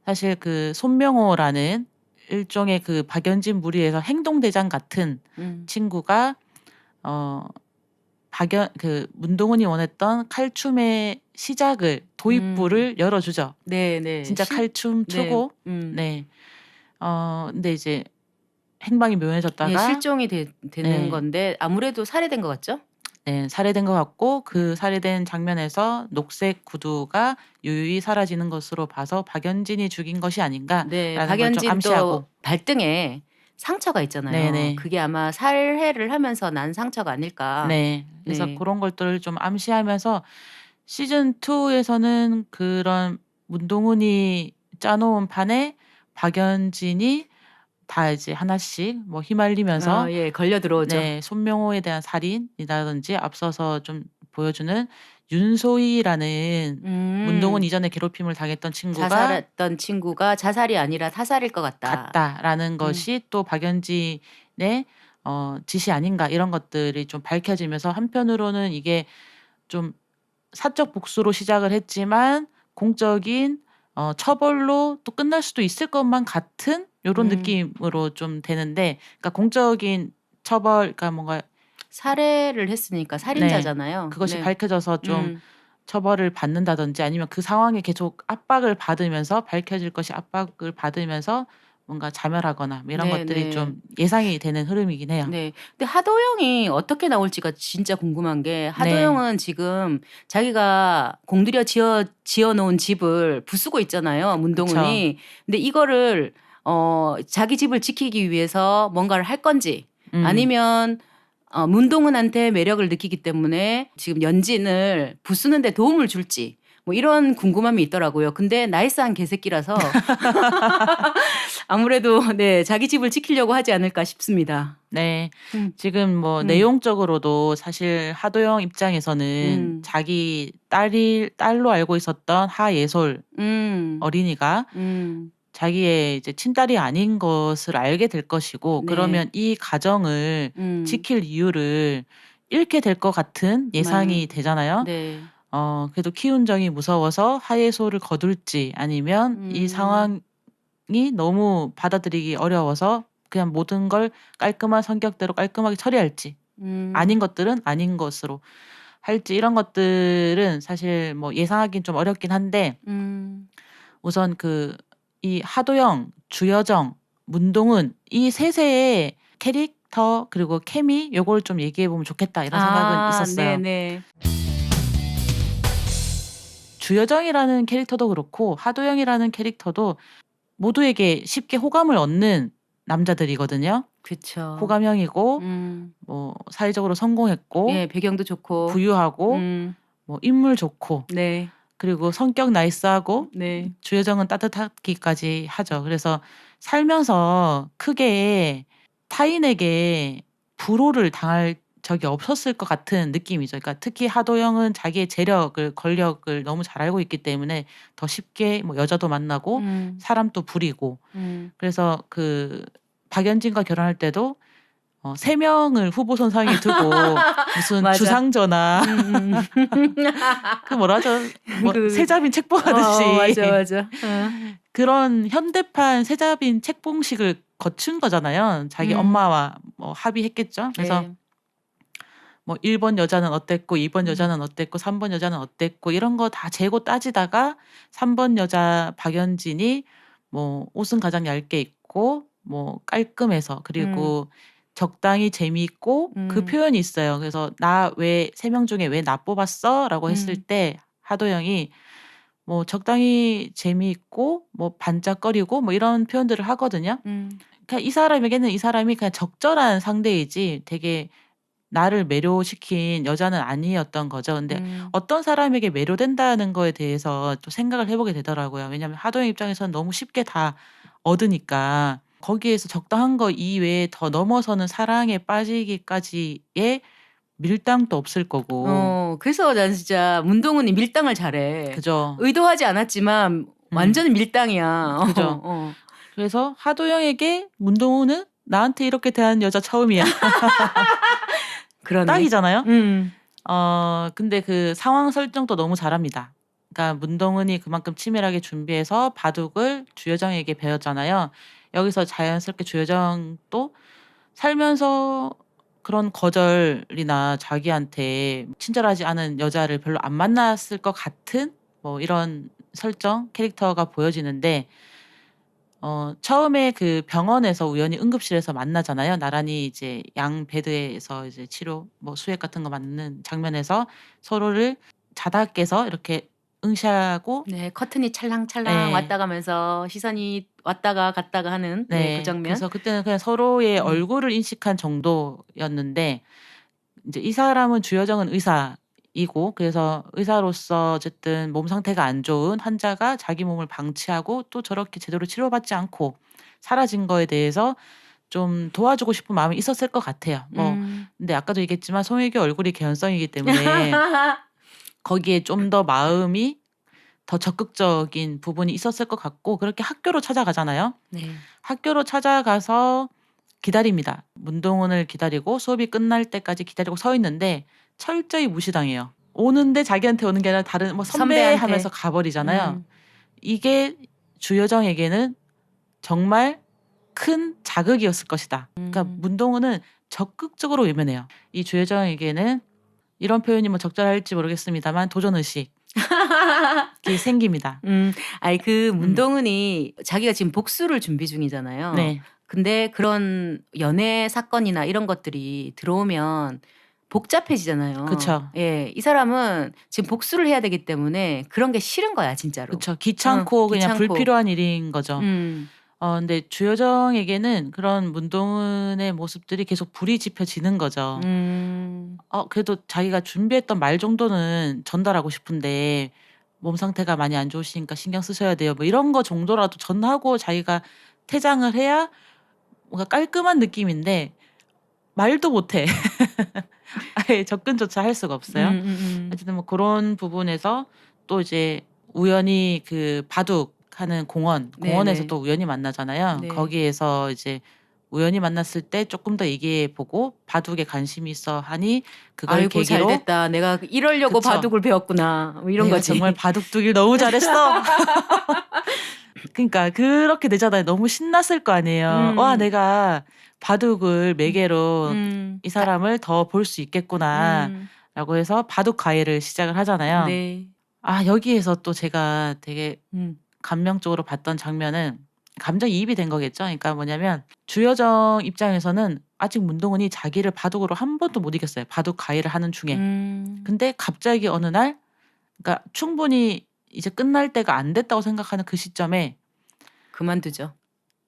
사실 그 손명호라는 일종의 그 박연진 무리에서 행동대장 같은 친구가 문동은이 원했던 칼춤의 시작을 도입부를 열어주죠. 네네. 진짜 칼춤 추고 네. 근데 이제 행방이 예, 묘해졌다가 실종이 되는 네. 건데 아무래도 살해된 것 같죠? 네. 살해된 것 같고 그 살해된 장면에서 녹색 구두가 유유히 사라지는 것으로 봐서 박연진이 죽인 것이 아닌가라는 네. 걸 좀 박연진 암시하고 또 발등에 상처가 있잖아요. 네네. 그게 아마 살해를 하면서 난 상처가 아닐까. 네. 그래서 네. 그런 것들을 좀 암시하면서 시즌 2에서는 그런 문동은이 짜 놓은 판에 박연진이 다 이제 하나씩 뭐 휘말리면서 예, 걸려 들어오죠. 네. 손명호에 대한 살인이라든지 앞서서 좀 보여주는 윤소희라는 문동은 이전에 괴롭힘을 당했던 친구가 자살했던 친구가 자살이 아니라 타살일 것 같다. 같다라는 것이 또 박연진의 짓이 아닌가 이런 것들이 좀 밝혀지면서 한편으로는 이게 좀 사적 복수로 시작을 했지만 공적인 처벌로 또 끝날 수도 있을 것만 같은 요런 느낌으로 좀 되는데 그러니까 공적인 처벌 그러니까 뭔가 살해를 했으니까 네. 살인자잖아요. 그것이 네. 밝혀져서 좀 처벌을 받는다든지 아니면 그 상황에 계속 압박을 받으면서 밝혀질 것이 압박을 받으면서 뭔가 자멸하거나 뭐 이런 것들이 좀 예상이 되는 흐름이긴 해요. 네. 근데 하도영이 어떻게 나올지가 진짜 궁금한 게 네. 하도영은 지금 자기가 공들여 지어 놓은 집을 부수고 있잖아요, 문동은이. 근데 이거를 자기 집을 지키기 위해서 뭔가를 할 건지 음. 아니면 문동은한테 매력을 느끼기 때문에 지금 연진을 부수는 데 도움을 줄지 뭐 이런 궁금함이 있더라고요. 근데 나이스한 개새끼라서 아무래도 네, 자기 집을 지키려고 하지 않을까 싶습니다. 네. 음. 지금 뭐 음. 내용적으로도 사실 하도영 입장에서는 자기 딸로 알고 있었던 하예솔 어린이가 자기의 이제 친딸이 아닌 것을 알게 될 것이고 네. 그러면 이 가정을 지킬 이유를 잃게 될 것 같은 예상이 되잖아요. 네. 그래도 키운정이 무서워서 하예솔을 거둘지 아니면 이 상황이 너무 받아들이기 어려워서 그냥 모든 걸 깔끔한 성격대로 깔끔하게 처리할지 아닌 것들은 아닌 것으로 할지 이런 것들은 사실 뭐 예상하기는 좀 어렵긴 한데 우선 이 하도영, 주여정, 문동은 이 셋의 캐릭터 그리고 케미 요걸 좀 얘기해 보면 좋겠다 이런 생각은 있었어요. 네네. 주여정이라는 캐릭터도 그렇고 하도영이라는 캐릭터도 모두에게 쉽게 호감을 얻는 남자들이거든요. 그쵸. 호감형이고 뭐 사회적으로 성공했고 예, 배경도 좋고 부유하고 뭐 인물 좋고 네. 그리고 성격 나이스하고 네. 주여정은 따뜻하기까지 하죠. 그래서 살면서 크게 타인에게 불호를 당할 적이 없었을 것 같은 느낌이죠. 그러니까 특히 하도영은 자기의 재력을 권력을 너무 잘 알고 있기 때문에 더 쉽게 뭐 여자도 만나고 사람도 부리고 그래서 박연진과 결혼할 때도 3명을 후보 선상에 두고 무슨 맞아. 주상전화 뭐라 하죠? 뭐 세자빈 책봉하듯이 맞아. 그런 현대판 세자빈 책봉식을 거친 거잖아요. 자기 엄마와 뭐 합의했겠죠. 그래서 네. 뭐 1번 여자는 어땠고 2번 여자는 어땠고 3번 여자는 어땠고 이런 거 다 재고 따지다가 3번 여자 박연진이 뭐 옷은 가장 얇게 입고 뭐 깔끔해서 그리고 적당히 재미있고 그 표현이 있어요. 그래서 나 왜 3명 중에 왜 나 뽑았어? 라고 했을 때 하도영이 뭐 적당히 재미있고 뭐 반짝거리고 뭐 이런 표현들을 하거든요. 그러니까 이 사람에게는 이 사람이 그냥 적절한 상대이지 되게 나를 매료시킨 여자는 아니었던 거죠. 근데 어떤 사람에게 매료된다는 거에 대해서 또 생각을 해 보게 되더라고요. 왜냐하면 하도영 입장에서는 너무 쉽게 다 얻으니까 거기에서 적당한 거 이외에 더 넘어서는 사랑에 빠지기까지의 밀당도 없을 거고. 그래서 난 진짜 문동은이 밀당을 잘해. 그죠. 의도하지 않았지만 완전 밀당이야. 그죠. 그래서 하도영에게 문동은은 나한테 이렇게 대한 여자 처음이야. 그러네. 딱이잖아요. 근데 그 상황 설정도 너무 잘합니다. 그러니까 문동은이 그만큼 치밀하게 준비해서 바둑을 주여정에게 배웠잖아요. 여기서 자연스럽게 주여정도 살면서 그런 거절이나 자기한테 친절하지 않은 여자를 별로 안 만났을 것 같은 뭐 이런 설정 캐릭터가 보여지는데 처음에 그 병원에서 우연히 응급실에서 만나잖아요. 나란히 이제 양 베드에서 이제 치료 뭐 수액 같은 거 맞는 장면에서 서로를 자다 깨서 이렇게 응시하고 네, 커튼이 찰랑찰랑 네. 왔다 가면서 시선이 왔다가 갔다가 하는 네, 그 장면. 그래서 그때는 그냥 서로의 얼굴을 인식한 정도였는데 이제 이 사람은 주여정은 의사이고 그래서 의사로서 어쨌든 몸 상태가 안 좋은 환자가 자기 몸을 방치하고 또 저렇게 제대로 치료받지 않고 사라진 거에 대해서 좀 도와주고 싶은 마음이 있었을 것 같아요. 뭐 근데 아까도 얘기했지만 송혜교 얼굴이 개연성이기 때문에 거기에 좀 더 마음이 더 적극적인 부분이 있었을 것 같고 그렇게 학교로 찾아가잖아요. 네. 학교로 찾아가서 기다립니다. 문동은을 기다리고 수업이 끝날 때까지 기다리고 서 있는데 철저히 무시당해요. 오는데 자기한테 오는 게 아니라 다른 뭐 선배 선배한테. 하면서 가버리잖아요. 이게 주여정에게는 정말 큰 자극이었을 것이다. 그러니까 문동은은 적극적으로 외면해요. 이 주여정에게는 이런 표현이 뭐 적절할지 모르겠습니다만 도전의식이 생깁니다. 아니 그 문동은이 자기가 지금 복수를 준비 중이잖아요. 네. 근데 그런 연애 사건이나 이런 것들이 들어오면 복잡해지잖아요. 그쵸. 예, 이 사람은 지금 복수를 해야 되기 때문에 그런 게 싫은 거야, 진짜로. 그쵸. 귀찮고 그냥 귀찮고. 불필요한 일인 거죠. 근데 주여정에게는 그런 문동은의 모습들이 계속 불이 지펴지는 거죠. 그래도 자기가 준비했던 말 정도는 전달하고 싶은데 몸 상태가 많이 안 좋으시니까 신경 쓰셔야 돼요. 뭐 이런 거 정도라도 전하고 자기가 퇴장을 해야 뭔가 깔끔한 느낌인데 말도 못해. 아예 접근조차 할 수가 없어요. 어쨌든 뭐 그런 부분에서 또 이제 우연히 그 바둑하는 공원에서 네네. 또 우연히 만나잖아요. 네. 거기에서 이제 우연히 만났을 때 조금 더 얘기해 보고 바둑에 관심이 있어 하니 그걸 아이고 잘 계기로 됐다. 내가 이러려고 그쵸. 바둑을 배웠구나. 뭐 이런 내가 거지. 정말 바둑 두길 너무 잘했어. 그러니까 그렇게 되잖아요. 너무 신났을 거 아니에요. 와, 내가 바둑을 매개로 이 사람을 더 볼 수 있겠구나라고 해서 바둑 과외를 시작을 하잖아요. 네. 여기에서 또 제가 되게 감명적으로 봤던 장면은 감정이입이 된 거겠죠. 그러니까 뭐냐면 주여정 입장에서는 아직 문동은이 자기를 바둑으로 한 번도 못 이겼어요. 바둑 과외를 하는 중에. 근데 갑자기 어느 날 그러니까 충분히 이제 끝날 때가 안 됐다고 생각하는 그 시점에 그만두죠.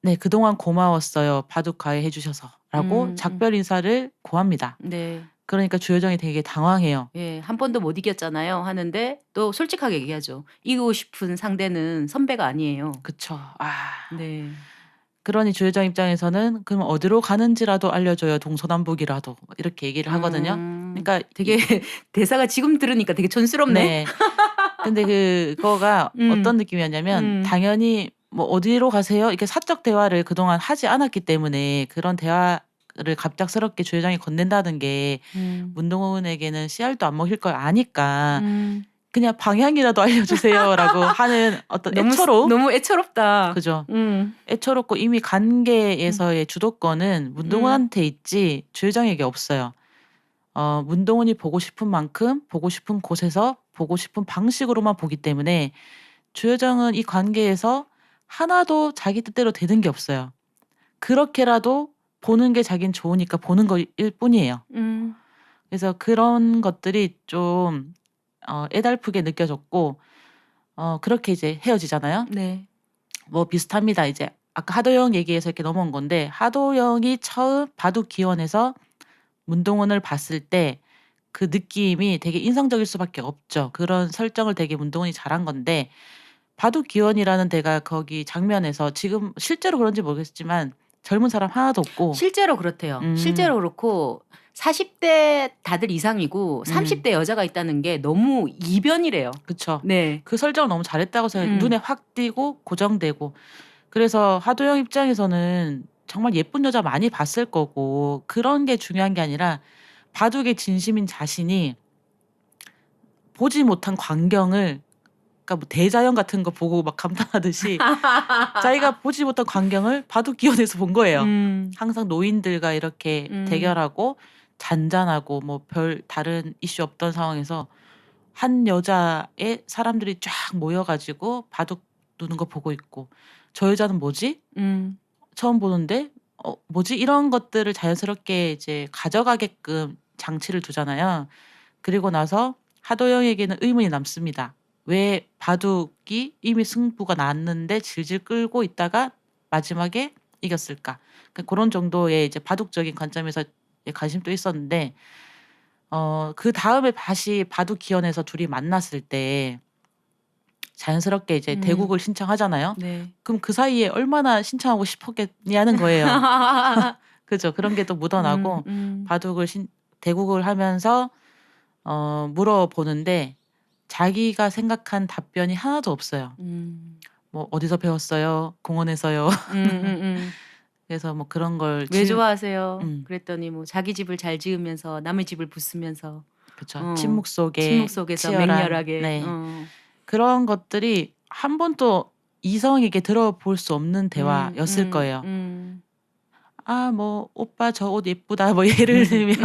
네, 그동안 고마웠어요. 바둑 과외 해주셔서라고 작별 인사를 고합니다. 네. 그러니까 주여정이 되게 당황해요. 예, 한 번도 못 이겼잖아요. 하는데 또 솔직하게 얘기하죠. 이기고 싶은 상대는 선배가 아니에요. 그쵸. 네. 그러니 주여정 입장에서는 그럼 어디로 가는지라도 알려줘요. 동서남북이라도 이렇게 얘기를 하거든요. 그러니까 되게 대사가 지금 들으니까 되게 촌스럽네. 네. 근데 그거가 어떤 느낌이었냐면 당연히 뭐 어디로 가세요? 이렇게 사적 대화를 그동안 하지 않았기 때문에 그런 대화를 갑작스럽게 주여정이 건넨다는 게 문동은에게는 씨알도 안 먹힐 걸 아니까 그냥 방향이라도 알려주세요라고 하는 어떤 애처로 너무 애처롭다. 그죠. 애처롭고 이미 관계에서의 주도권은 문동은한테 있지 주여정에게 없어요. 문동은이 보고 싶은 만큼 보고 싶은 곳에서 보고 싶은 방식으로만 보기 때문에 주여정은 이 관계에서 하나도 자기 뜻대로 되는 게 없어요. 그렇게라도 보는 게 자긴 좋으니까 보는 거일 뿐이에요. 그래서 그런 것들이 좀 애달프게 느껴졌고 그렇게 이제 헤어지잖아요. 네. 뭐 비슷합니다. 이제 아까 하도영 얘기해서 이렇게 넘어온 건데 하도영이 처음 바둑 기원에서 문동은을 봤을 때 그 느낌이 되게 인상적일 수밖에 없죠. 그런 설정을 되게 문동은이 잘한 건데 바둑 기원이라는 데가 거기 장면에서 지금 실제로 그런지 모르겠지만 젊은 사람 하나도 없고 실제로 그렇대요. 실제로 그렇고 40대 다들 이상이고 30대 여자가 있다는 게 너무 이변이래요. 그쵸. 네. 그 설정을 너무 잘했다고 생각해요. 눈에 확 띄고 고정되고. 그래서 하도영 입장에서는 정말 예쁜 여자 많이 봤을 거고 그런 게 중요한 게 아니라 바둑의 진심인 자신이 보지 못한 광경을 그러니까 뭐 대자연 같은 거 보고 막 감탄하듯이 자기가 보지 못한 광경을 바둑 기원에서 본 거예요. 항상 노인들과 이렇게 대결하고 잔잔하고 뭐 별 다른 이슈 없던 상황에서 한 여자의 사람들이 쫙 모여가지고 바둑 두는 거 보고 있고 저 여자는 뭐지? 처음 보는데 뭐지? 이런 것들을 자연스럽게 이제 가져가게끔 장치를 두잖아요. 그리고 나서 하도영에게는 의문이 남습니다. 왜 바둑이 이미 승부가 났는데 질질 끌고 있다가 마지막에 이겼을까? 그러니까 그런 정도의 이제 바둑적인 관점에서 관심도 있었는데 그 다음에 다시 바둑 기원에서 둘이 만났을 때 자연스럽게 이제 대국을 신청하잖아요. 네. 그럼 그 사이에 얼마나 신청하고 싶었겠냐는 거예요. 그죠. 그런 게 또 묻어나고 바둑을 대국을 하면서 물어보는데 자기가 생각한 답변이 하나도 없어요. 뭐 어디서 배웠어요? 공원에서요. 그래서 뭐 그런 걸 왜 좋아하세요? 그랬더니 뭐 자기 집을 잘 지으면서 남의 집을 부수면서 그쵸. 침묵 속에 침묵 속에서 치열한 맹렬하게 네. 그런 것들이 한 번도 이성에게 들어볼 수 없는 대화였을 거예요. 뭐 오빠 저 옷 예쁘다 뭐 예를 들면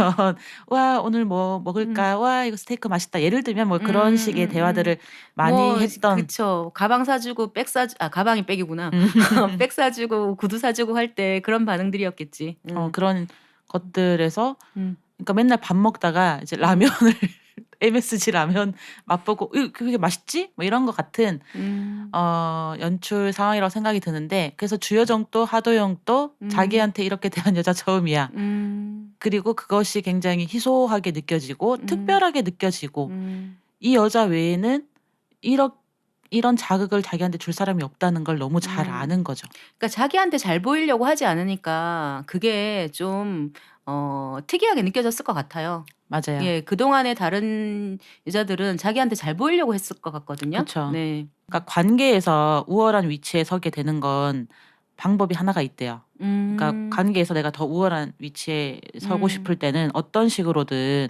와 오늘 뭐 먹을까? 와 이거 스테이크 맛있다. 예를 들면 뭐 그런 식의 대화들을 많이 뭐 했던 그쵸. 가방 사주고 백 사주 가방이 백이구나. 백 사주고 구두 사주고 할 때 그런 반응들이었겠지. 그런 것들에서 그러니까 맨날 밥 먹다가 이제 라면을 MSG 라면 맛보고 그게 맛있지? 뭐 이런 것 같은 연출 상황이라고 생각이 드는데 그래서 주여정도 하도영도 자기한테 이렇게 대한 여자 처음이야. 그리고 그것이 굉장히 희소하게 느껴지고 특별하게 느껴지고 이 여자 외에는 이런 자극을 자기한테 줄 사람이 없다는 걸 너무 잘 아는 거죠. 그러니까 자기한테 잘 보이려고 하지 않으니까 그게 좀 특이하게 느껴졌을 것 같아요. 맞아요. 예, 그동안의 다른 여자들은 자기한테 잘 보이려고 했을 것 같거든요. 그쵸. 네. 그러니까 관계에서 우월한 위치에 서게 되는 건 방법이 하나가 있대요. 그러니까 관계에서 내가 더 우월한 위치에 서고 싶을 때는 어떤 식으로든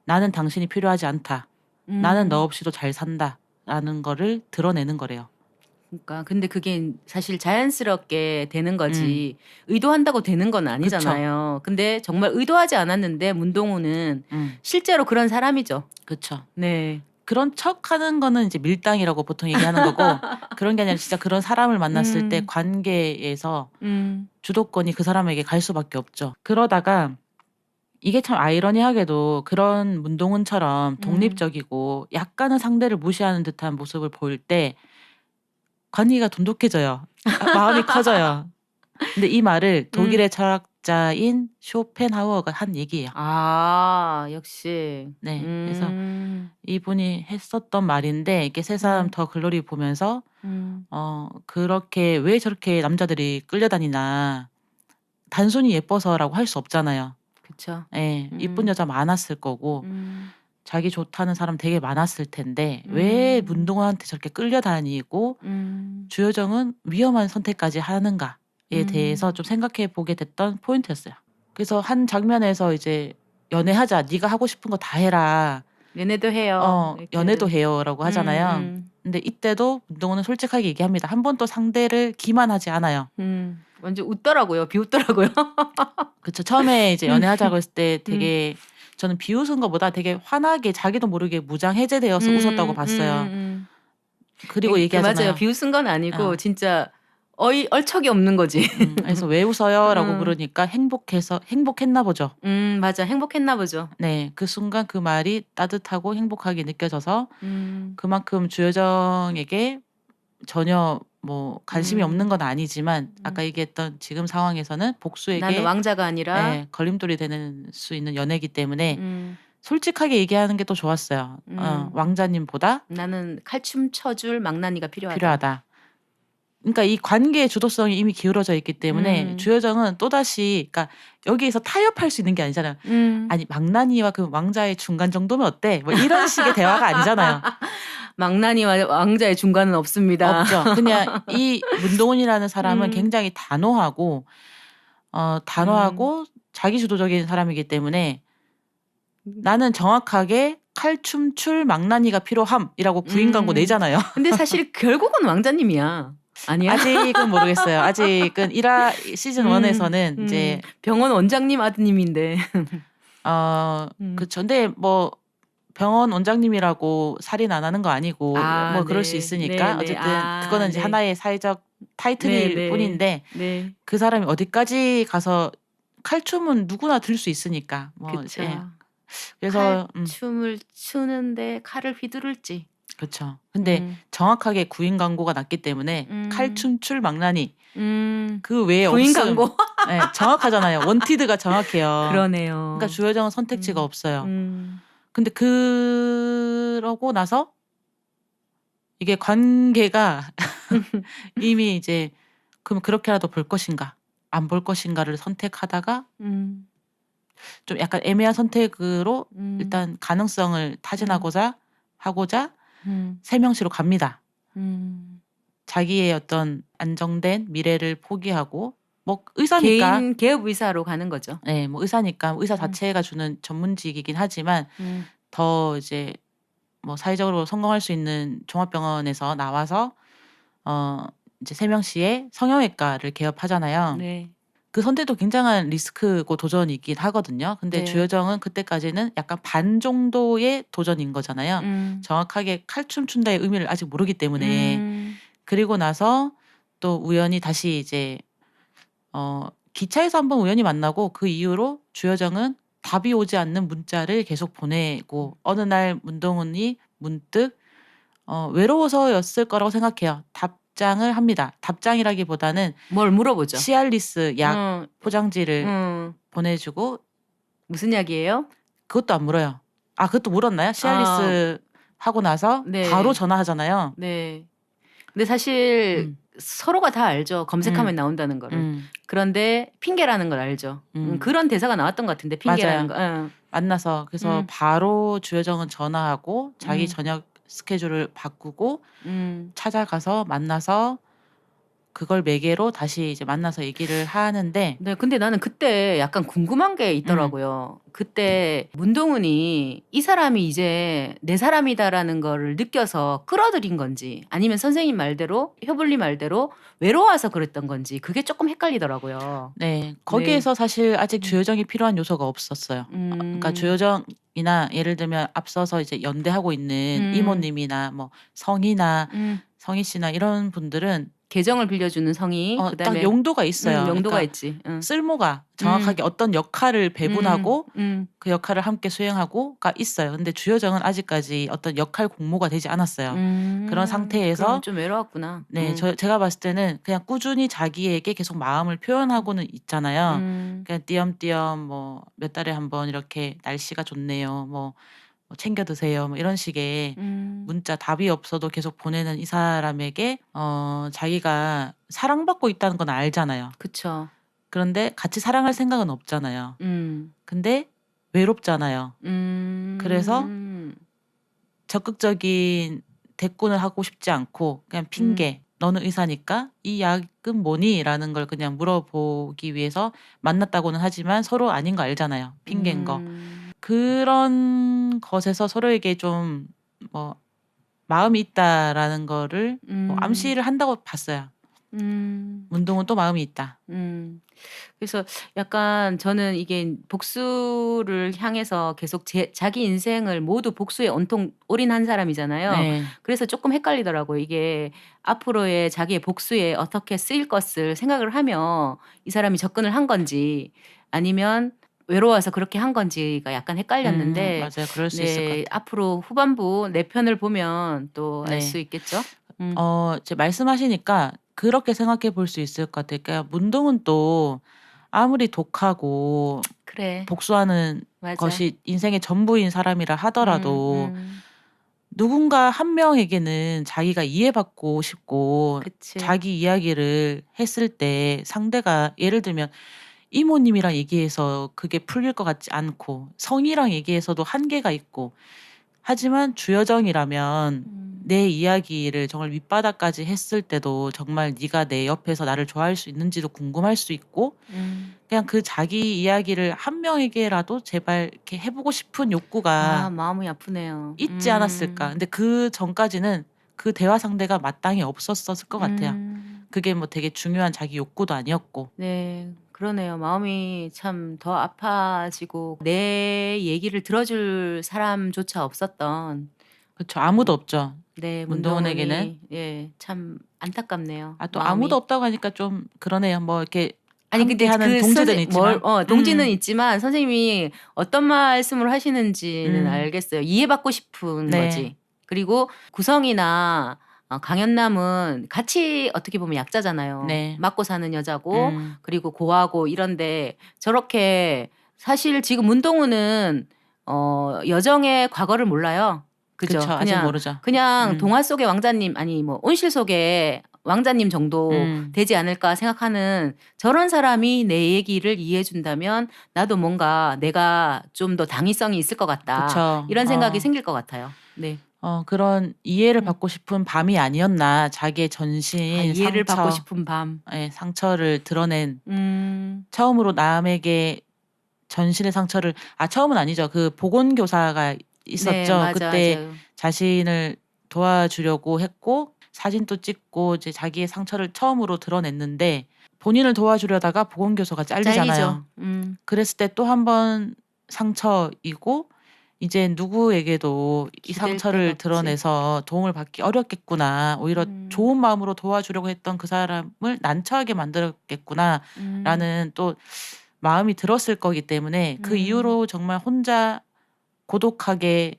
나는 당신이 필요하지 않다. 나는 너 없이도 잘 산다. 라는 거를 드러내는 거래요. 그러니까 근데 그게 사실 자연스럽게 되는 거지 의도한다고 되는 건 아니잖아요. 근데 정말 의도하지 않았는데 문동우는 실제로 그런 사람이죠. 그쵸. 네. 그런 척하는 거는 이제 밀당이라고 보통 얘기하는 거고 그런 게 아니라 진짜 그런 사람을 만났을 때 관계에서 주도권이 그 사람에게 갈 수밖에 없죠. 그러다가 이게 참 아이러니하게도 그런 문동은처럼 독립적이고 약간은 상대를 무시하는 듯한 모습을 보일 때 관계가 돈독해져요. 마음이 커져요. 근데 이 말을 독일의 철학자인 쇼펜하우어가 한 얘기예요. 아, 역시. 네. 그래서 이분이 했었던 말인데 이게 새삼 더 글로리 보면서 그렇게 왜 저렇게 남자들이 끌려다니나 단순히 예뻐서라고 할 수 없잖아요. 그쵸. 예. 이쁜 여자 많았을 거고 자기 좋다는 사람 되게 많았을 텐데 왜 문동우한테 저렇게 끌려다니고 주여정은 위험한 선택까지 하는가에 대해서 좀 생각해 보게 됐던 포인트였어요. 그래서 한 장면에서 이제 연애하자. 네가 하고 싶은 거 다 해라. 연애도 해요. 이렇게. 연애도 해요라고 하잖아요. 근데 이때도 문동우는 솔직하게 얘기합니다. 한 번도 상대를 기만하지 않아요. 완전 웃더라고요. 비웃더라고요. 그쵸. 처음에 이제 연애하자고 했을 때 되게 저는 비웃은 것보다 되게 환하게 자기도 모르게 무장 해제되어서 웃었다고 봤어요. 그리고 얘기하잖아요. 맞아요. 비웃은 건 아니고 진짜 얼척이 없는 거지. 그래서 왜 웃어요라고 물으니까 행복했나 보죠. 맞아. 행복했나 보죠. 네. 그 순간 그 말이 따뜻하고 행복하게 느껴져서 그만큼 주여정에게 전혀 뭐 관심이 없는 건 아니지만 아까 얘기했던 지금 상황에서는 복수에게 나는 왕자가 아니라 네, 걸림돌이 되는 수 있는 연애이기 때문에 솔직하게 얘기하는 게 또 좋았어요. 왕자님보다 나는 칼춤 쳐줄 망나니가 필요하다. 그러니까 이 관계의 주도성이 이미 기울어져 있기 때문에 주여정은 또다시 그러니까 여기에서 타협할 수 있는 게 아니잖아요. 아니 망나니와 그 왕자의 중간 정도면 어때? 뭐 이런 식의 대화가 아니잖아요. 망나니와 왕자의 중간은 없습니다. 없죠. 그냥 이 문동은이라는 사람은 굉장히 단호하고 자기 주도적인 사람이기 때문에 나는 정확하게 칼춤출 망나니가 필요함이라고 부인 광고 내잖아요. 근데 사실 결국은 왕자님이야. 아니야? 아직은 모르겠어요. 아직은 시즌 1에서는 이제 병원 원장님 아드님인데. 그쵸. 근데 뭐 병원 원장님이라고 살인 안 하는 거 아니고 뭐 그럴 수 있으니까 어쨌든 그거는 이제 하나의 사회적 타이틀일 뿐인데 그 사람이 어디까지 가서 칼춤은 누구나 들 수 있으니까 뭐 그쵸. 그래서 칼춤을 추는데 칼을 휘두를지. 그렇죠. 근데 정확하게 구인 광고가 났기 때문에 칼춤출 망나니 그 외에 구인 없음. 광고. 네, 정확하잖아요. 원티드가 정확해요. 그러네요. 그러니까 주여정은 선택지가 없어요. 근데 그러고 나서 이게 관계가 이미 이제 그럼 그렇게라도 볼 것인가 안 볼 것인가를 선택하다가 좀 약간 애매한 선택으로 일단 가능성을 타진하고자 하고자 세명시로 갑니다. 자기의 어떤 안정된 미래를 포기하고 뭐 의사니까 개인 개업 의사로 가는 거죠. 네, 뭐 의사니까 의사 자체가 주는 전문직이긴 하지만 더 이제 뭐 사회적으로 성공할 수 있는 종합병원에서 나와서 이제 세명시의 성형외과를 개업하잖아요. 네. 그 선택도 굉장한 리스크고 도전이긴 하거든요. 근데 네. 주여정은 그때까지는 약간 반 정도의 도전인 거잖아요. 정확하게 칼춤 춘다의 의미를 아직 모르기 때문에. 그리고 나서 또 우연히 다시 이제 기차에서 한번 우연히 만나고 그 이후로 주여정은 답이 오지 않는 문자를 계속 보내고 어느 날 문동은이 문득 외로워서였을 거라고 생각해요. 답장을 합니다. 답장이라기보다는 뭘 물어보죠. 시알리스 약 응, 포장지를 응. 보내주고 무슨 약이에요? 그것도 안 물어요. 아, 그것도 물었나요? 아, 시알리스 하고 나서 바로 네, 전화하잖아요. 네. 근데 사실 음, 서로가 다 알죠. 검색하면 음, 나온다는 거를. 음, 그런데 핑계라는 걸 알죠. 음. 그런 대사가 나왔던 것 같은데 핑계라는 맞아요. 거. 응, 만나서 그래서 응, 바로 주여정은 전화하고 자기 응, 저녁 스케줄을 바꾸고 응. 찾아가서 만나서 그걸 매개로 다시 이제 만나서 얘기를 하는데 네, 근데 나는 그때 약간 궁금한 게 음, 있더라고요. 그때 문동은이 이 사람이 이제 내 사람이다라는 거를 느껴서 끌어들인 건지 아니면 선생님 말대로 효불리 말대로 외로워서 그랬던 건지 그게 조금 헷갈리더라고요. 네. 네. 거기에서 사실 아직 음, 주요정이 필요한 요소가 없었어요. 그러니까 음, 주요정이나 예를 들면 앞서서 이제 연대하고 있는 음, 이모님이나 뭐 성이나 음. 성희 씨나 이런 분들은 계정을 빌려주는 성의, 딱 그다음에 용도가 있어요. 용도가 그러니까 있지. 응. 쓸모가 음, 정확하게 어떤 역할을 음, 배분하고 음, 그 역할을 함께 수행하고가 있어요. 근데 주요정은 아직까지 어떤 역할 공모가 되지 않았어요. 그런 그럼 상태에서 좀 외로웠구나. 네, 제가 봤을 때는 그냥 꾸준히 자기에게 계속 마음을 표현하고는 있잖아요. 음, 그냥 띄엄띄엄 뭐 몇 달에 한 번 이렇게 날씨가 좋네요. 뭐 챙겨 드세요. 뭐 이런 식의 음, 문자 답이 없어도 계속 보내는 이 사람에게 자기가 사랑받고 있다는 건 알잖아요. 그쵸. 그런데 같이 사랑할 생각은 없잖아요. 음. 근데 외롭잖아요. 그래서 음. 적극적인 대꾸는 하고 싶지 않고 그냥 음. 핑계. "너는 의사니까 이 약은 뭐니?"라는 걸 그냥 물어보기 위해서 만났다고는 하지만 서로 아닌 거 알잖아요, 핑계인 거. 음. 그런 것에서 서로에게 좀 뭐 '마음이 있다.'라는 거를 뭐 음. 암시를 한다고 봤어요. 음. '문동은 또 마음이 있다.' 음. 그래서 약간 저는 이게 복수를 향해서 계속 자기 인생을 모두 복수에 온통 올인한 사람이잖아요. 네. 그래서 쪼끔 헷갈리더라고요. 이게 앞으로의 자기의 복수에 어떻게 쓰일 것을 생각을 하며 이 사람이 접근을 한 건지 아니면 외로워서 그렇게 한 건지가 약간 헷갈렸는데 맞아요. 그럴 수 있을 것 네, 같아요. 앞으로 후반부 내 편을 보면 또 알 수 네. 있겠죠? 음. 이제 말씀하시니까 그렇게 생각해 볼 수 있을 것 같아요. 그러니까 문동은 또 아무리 독하고 그래. 복수하는 맞아. 것이 인생의 전부인 사람이라 음. 하더라도 음. 누군가 한 명에게는 자기가 이해받고 싶고 그치. 자기 이야기를 했을 때 상대가 예를 들면 이모님이랑 얘기해서 그게 풀릴 것 같지 않고 성이랑 얘기해서도 한계가 있고 하지만 주여정이라면 음. 내 이야기를 정말 밑바닥까지 했을 때도 정말 네가 내 옆에서 나를 좋아할 수 있는지도 궁금할 수 있고 음. 그냥 그 자기 이야기를 한 명에게라도 제발 이렇게 해 보고 싶은 아, 욕구가 마음이 아프네요. 있지 않았을까. 근데 그전까지는 그 대화 상대가 마땅히 없었을 것 같아요. 음. 그게 뭐 되게 중요한 자기 욕구도 아니었고. 네. 그러네요. 마음이 참 더 아파지고 내 얘기를 들어줄 사람조차 없었던 그쵸. 아무도 없죠. 네, 문동은에게는. 문동은이 예, 참 안타깝네요, 아 또 아무도 마음이. 없다고 하니까 좀 그러네요. 뭐 이렇게 아니 근데 함께하는 그 동지들은 뭘 있지만. 동지는 있지만 선생님이 어떤 말씀을 하시는지는 음. 알겠어요. 이해받고 싶은 네. 거지. 그리고 구성이나 강연남은 같이 어떻게 보면 약자잖아요. 네. 맞고 사는 여자고 음. 그리고 고하고 이런데 저렇게 사실 지금 문동우는 여정의 과거를 몰라요. 그죠? 그쵸. 아직 그냥 모르죠. 그냥 음. 동화 속의 왕자님 아니 뭐 온실 속의 왕자님 정도 음. 되지 않을까 생각하는 저런 사람이 내 얘기를 이해해 준다면 나도 뭔가 '내가 좀 더 당위성이 있을 것 같다.' 그쵸. 이런 생각이 생길 것 같아요. 네. 그런 이해를 음. 받고 싶은 밤이 아니었나. 자기의 아, 전신 이해를 받고 상처 싶은 밤. 예 상처를 드러낸 음. 처음으로 남에게 전신의 상처를 처음은 아니죠. 그 보건교사가 네. 있었죠. 맞아, 그때 맞아요. 자신을 도와주려고 했고 사진도 찍고 이제 자기의 상처를 처음으로 드러냈는데 본인을 도와주려다가 보건교사가 잘리죠. 잘리잖아요. 음. 그랬을 때 또 한 번 상처이고 이제 누구에게도 이 기댈 데가 상처를 없지. 드러내서 도움을 받기 어렵겠구나. 오히려 음. 좋은 마음으로 도와주려고 했던 그 사람을 난처하게 음. 만들었겠구나라는 또 마음이 들었을 거기 때문에 그 이후로 정말 혼자 고독하게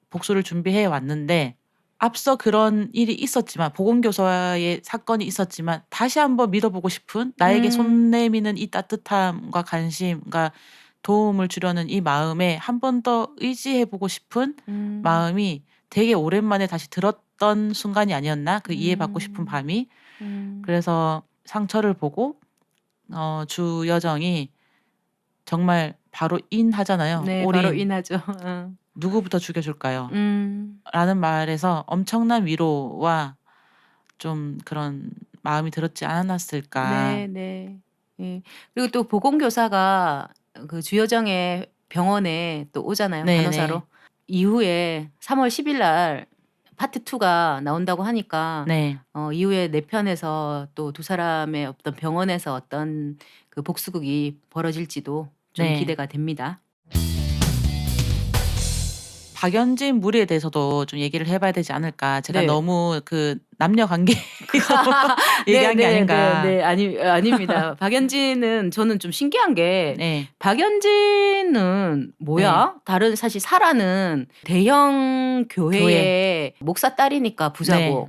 복수를 준비해 왔는데 앞서 그런 일이 있었지만 보건교사의 사건이 있었지만 다시 한번 믿어보고 싶은 나에게 손 내미는 이 따뜻함과 관심과 도움을 주려는 이 마음에 한 번 더 의지해보고 싶은 마음이 되게 오랜만에 다시 들었던 순간이 아니었나? 그 이해받고 싶은 밤이. 그래서 상처를 보고 주 여정이 정말 바로 인하잖아요. 네, 올인. 바로 인하죠. 누구부터 죽여줄까요? 라는 말에서 엄청난 위로와 좀 그런 마음이 들었지 않았을까. 네, 네. 예. 그리고 또 보건교사가 그 주여정의 병원에 또 오잖아요. 네, 간호사로. 네. 이후에 3월 10일 날 파트 2가 나온다고 하니까 네. 이후에 내 편에서 또 두 사람의 어떤 병원에서 어떤 그 복수극이 벌어질지도 좀 네. 기대가 됩니다. 박연진 무리에 대해서도 좀 얘기를 해봐야 되지 않을까. 제가 네. 너무 그 남녀 관계에서 얘기한 게 아닌가. 네, 아닙니다. 박연진은 저는 좀 신기한 게 네. 박연진은 뭐야? 다른 사실 사라는 대형 교회의 목사 딸이니까 부자고. 네.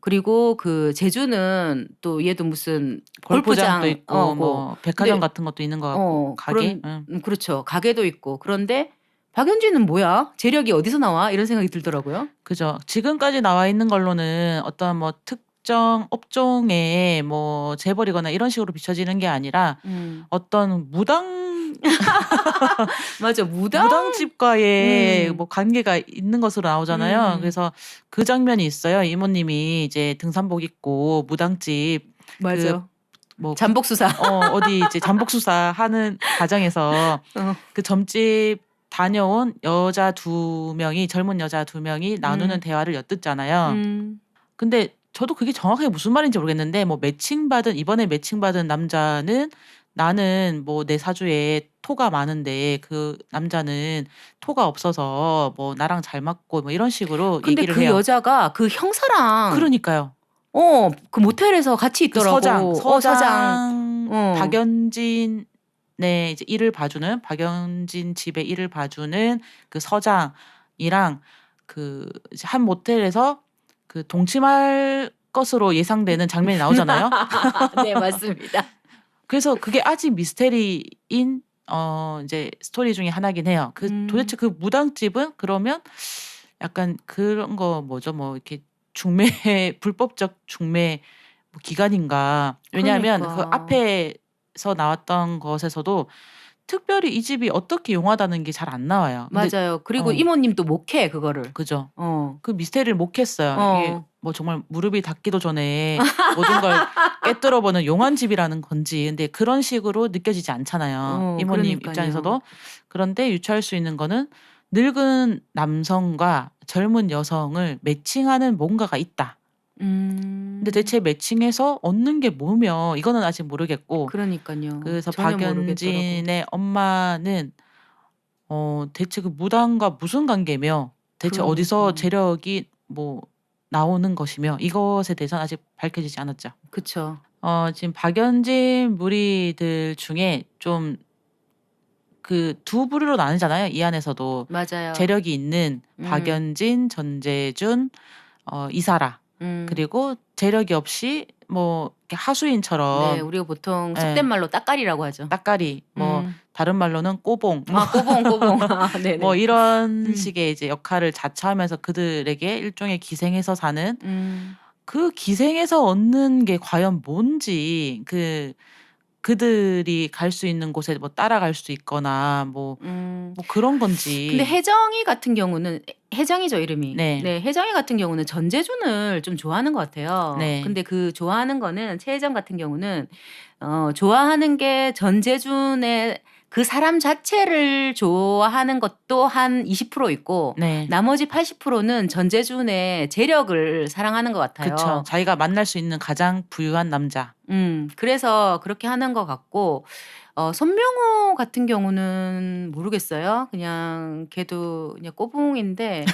그리고 그 제주는 또 얘도 무슨 골프장도 골프장 있고 뭐 백화점 근데 같은 것도 있는 것 같고 가게. 그렇죠. 가게도 있고. 그런데 박연진은 뭐야? 재력이 어디서 나와? 이런 생각이 들더라고요. 그죠. 지금까지 나와 있는 걸로는 어떤 뭐 특정 업종에 뭐 재벌이거나 이런 식으로 비춰지는 게 아니라 어떤 무당 맞아. 무당집과의 뭐 관계가 있는 것으로 나오잖아요. 그래서 그 장면이 있어요. 이모님이 이제 등산복 입고 무당집 맞아. 뭐 잠복수사. 어디 이제 잠복수사 하는 과정에서 그 점집 다녀온 여자 2명이 젊은 여자 2명이 나누는 대화를 엿듣잖아요. 근데 저도 그게 정확하게 무슨 말인지 모르겠는데 뭐 이번에 매칭받은 남자는 나는 뭐 내 사주에 토가 많은데 그 남자는 토가 없어서 뭐 나랑 잘 맞고 뭐 이런 식으로 근데 얘기를 그 해요. 여자가 그 형사랑 그러니까요. 그 모텔에서 같이 그 있더라고. 서장 박연진의 이제 일을 봐주는 박연진 집의 일을 봐주는 그 서장이랑 그 이제 한 모텔에서 그 동침할 것으로 예상되는 장면이 나오잖아요. 네, 맞습니다. 그래서 그게 아직 미스테리인 이제 스토리 중에 하나긴 해요. 도대체 그 무당집은 그러면 약간 그런 거 뭐죠? 뭐 이렇게 중매 불법적 중매 뭐 기간인가? 왜냐하면 그 앞에서 나왔던 것에서도 특별히 이 집이 어떻게 용하다는 게 잘 안 나와요. 근데 맞아요. 그리고 이모님도 목해 그거를. 그죠. 그 미스테리를 못 했어요. 이게 뭐 정말 무릎이 닿기도 전에 모든 걸 깨뚫어보는 용한 집이라는 건지. 근데 그런 식으로 느껴지지 않잖아요. 이모님 그러니까요. 입장에서도. 그런데 유추할 수 있는 거는 늙은 남성과 젊은 여성을 매칭하는 뭔가가 있다. 근데 대체 매칭해서 얻는 게 뭐며 이거는 아직 모르겠고. 그러니까요. 그래서 전혀 박연진의 엄마는 대체 그 무당과 무슨 관계며 대체 어디서 재력이 뭐 나오는 것이며 이것에 대해서는 아직 밝혀지지 않았죠. 그쵸. 지금 박연진 무리들 중에 좀 그 2부류로 나뉘잖아요. 이 안에서도 맞아요. 재력이 있는 박연진, 전재준, 이사라. 그리고 재력이 없이 뭐 이렇게 하수인처럼 네, 우리가 보통 속된 말로 따까리라고 하죠. 따까리 뭐 다른 말로는 꼬봉. 꼬봉. 네네. 뭐 이런 식의 이제 역할을 자처하면서 그들에게 일종의 기생해서 사는 그 기생해서 얻는 게 과연 뭔지 그들이 갈 수 있는 곳에 뭐 따라갈 수 있거나 뭐 그런 건지. 근데 혜정이 같은 경우는 혜정이죠, 이름이. 네. 혜정이 같은 경우는 전재준을 좀 좋아하는 것 같아요. 네. 근데 그 좋아하는 거는 최혜정 같은 경우는 좋아하는 게 전재준의 그 사람 자체를 좋아하는 것도 한 20% 있고 네. 나머지 80%는 전재준의 재력을 사랑하는 것 같아요. 그쵸. 자기가 만날 수 있는 가장 부유한 남자. 그래서 그렇게 하는 것 같고 손명호 같은 경우는 모르겠어요. 그냥 걔도 그냥 꼬붕인데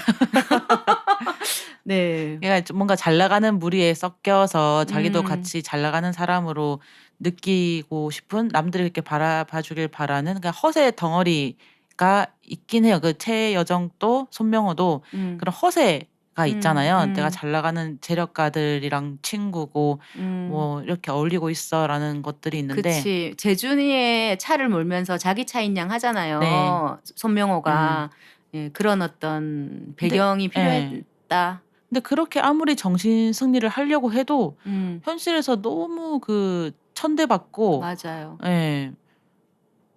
네. 얘가 좀 뭔가 잘 나가는 무리에 섞여서 자기도 같이 잘 나가는 사람으로 느끼고 싶은 남들이 이렇게 바라봐 주길 바라는 그러니까 허세 덩어리가 있긴 해요. 그 최여정도 손명호도 그런 허세가 있잖아요. "내가 잘 나가는 재력가들이랑 친구고 뭐 이렇게 어울리고 있어."라는 것들이 있는데 그치. 재준이의 차를 몰면서 자기 차인 양 네. 하잖아요. 손명호가. 예, 그런 어떤 근데 배경이 예. 필요했다. 근데 그렇게 아무리 정신 승리를 하려고 해도 음, 현실에서 너무 그 천대받고 맞아요. 예.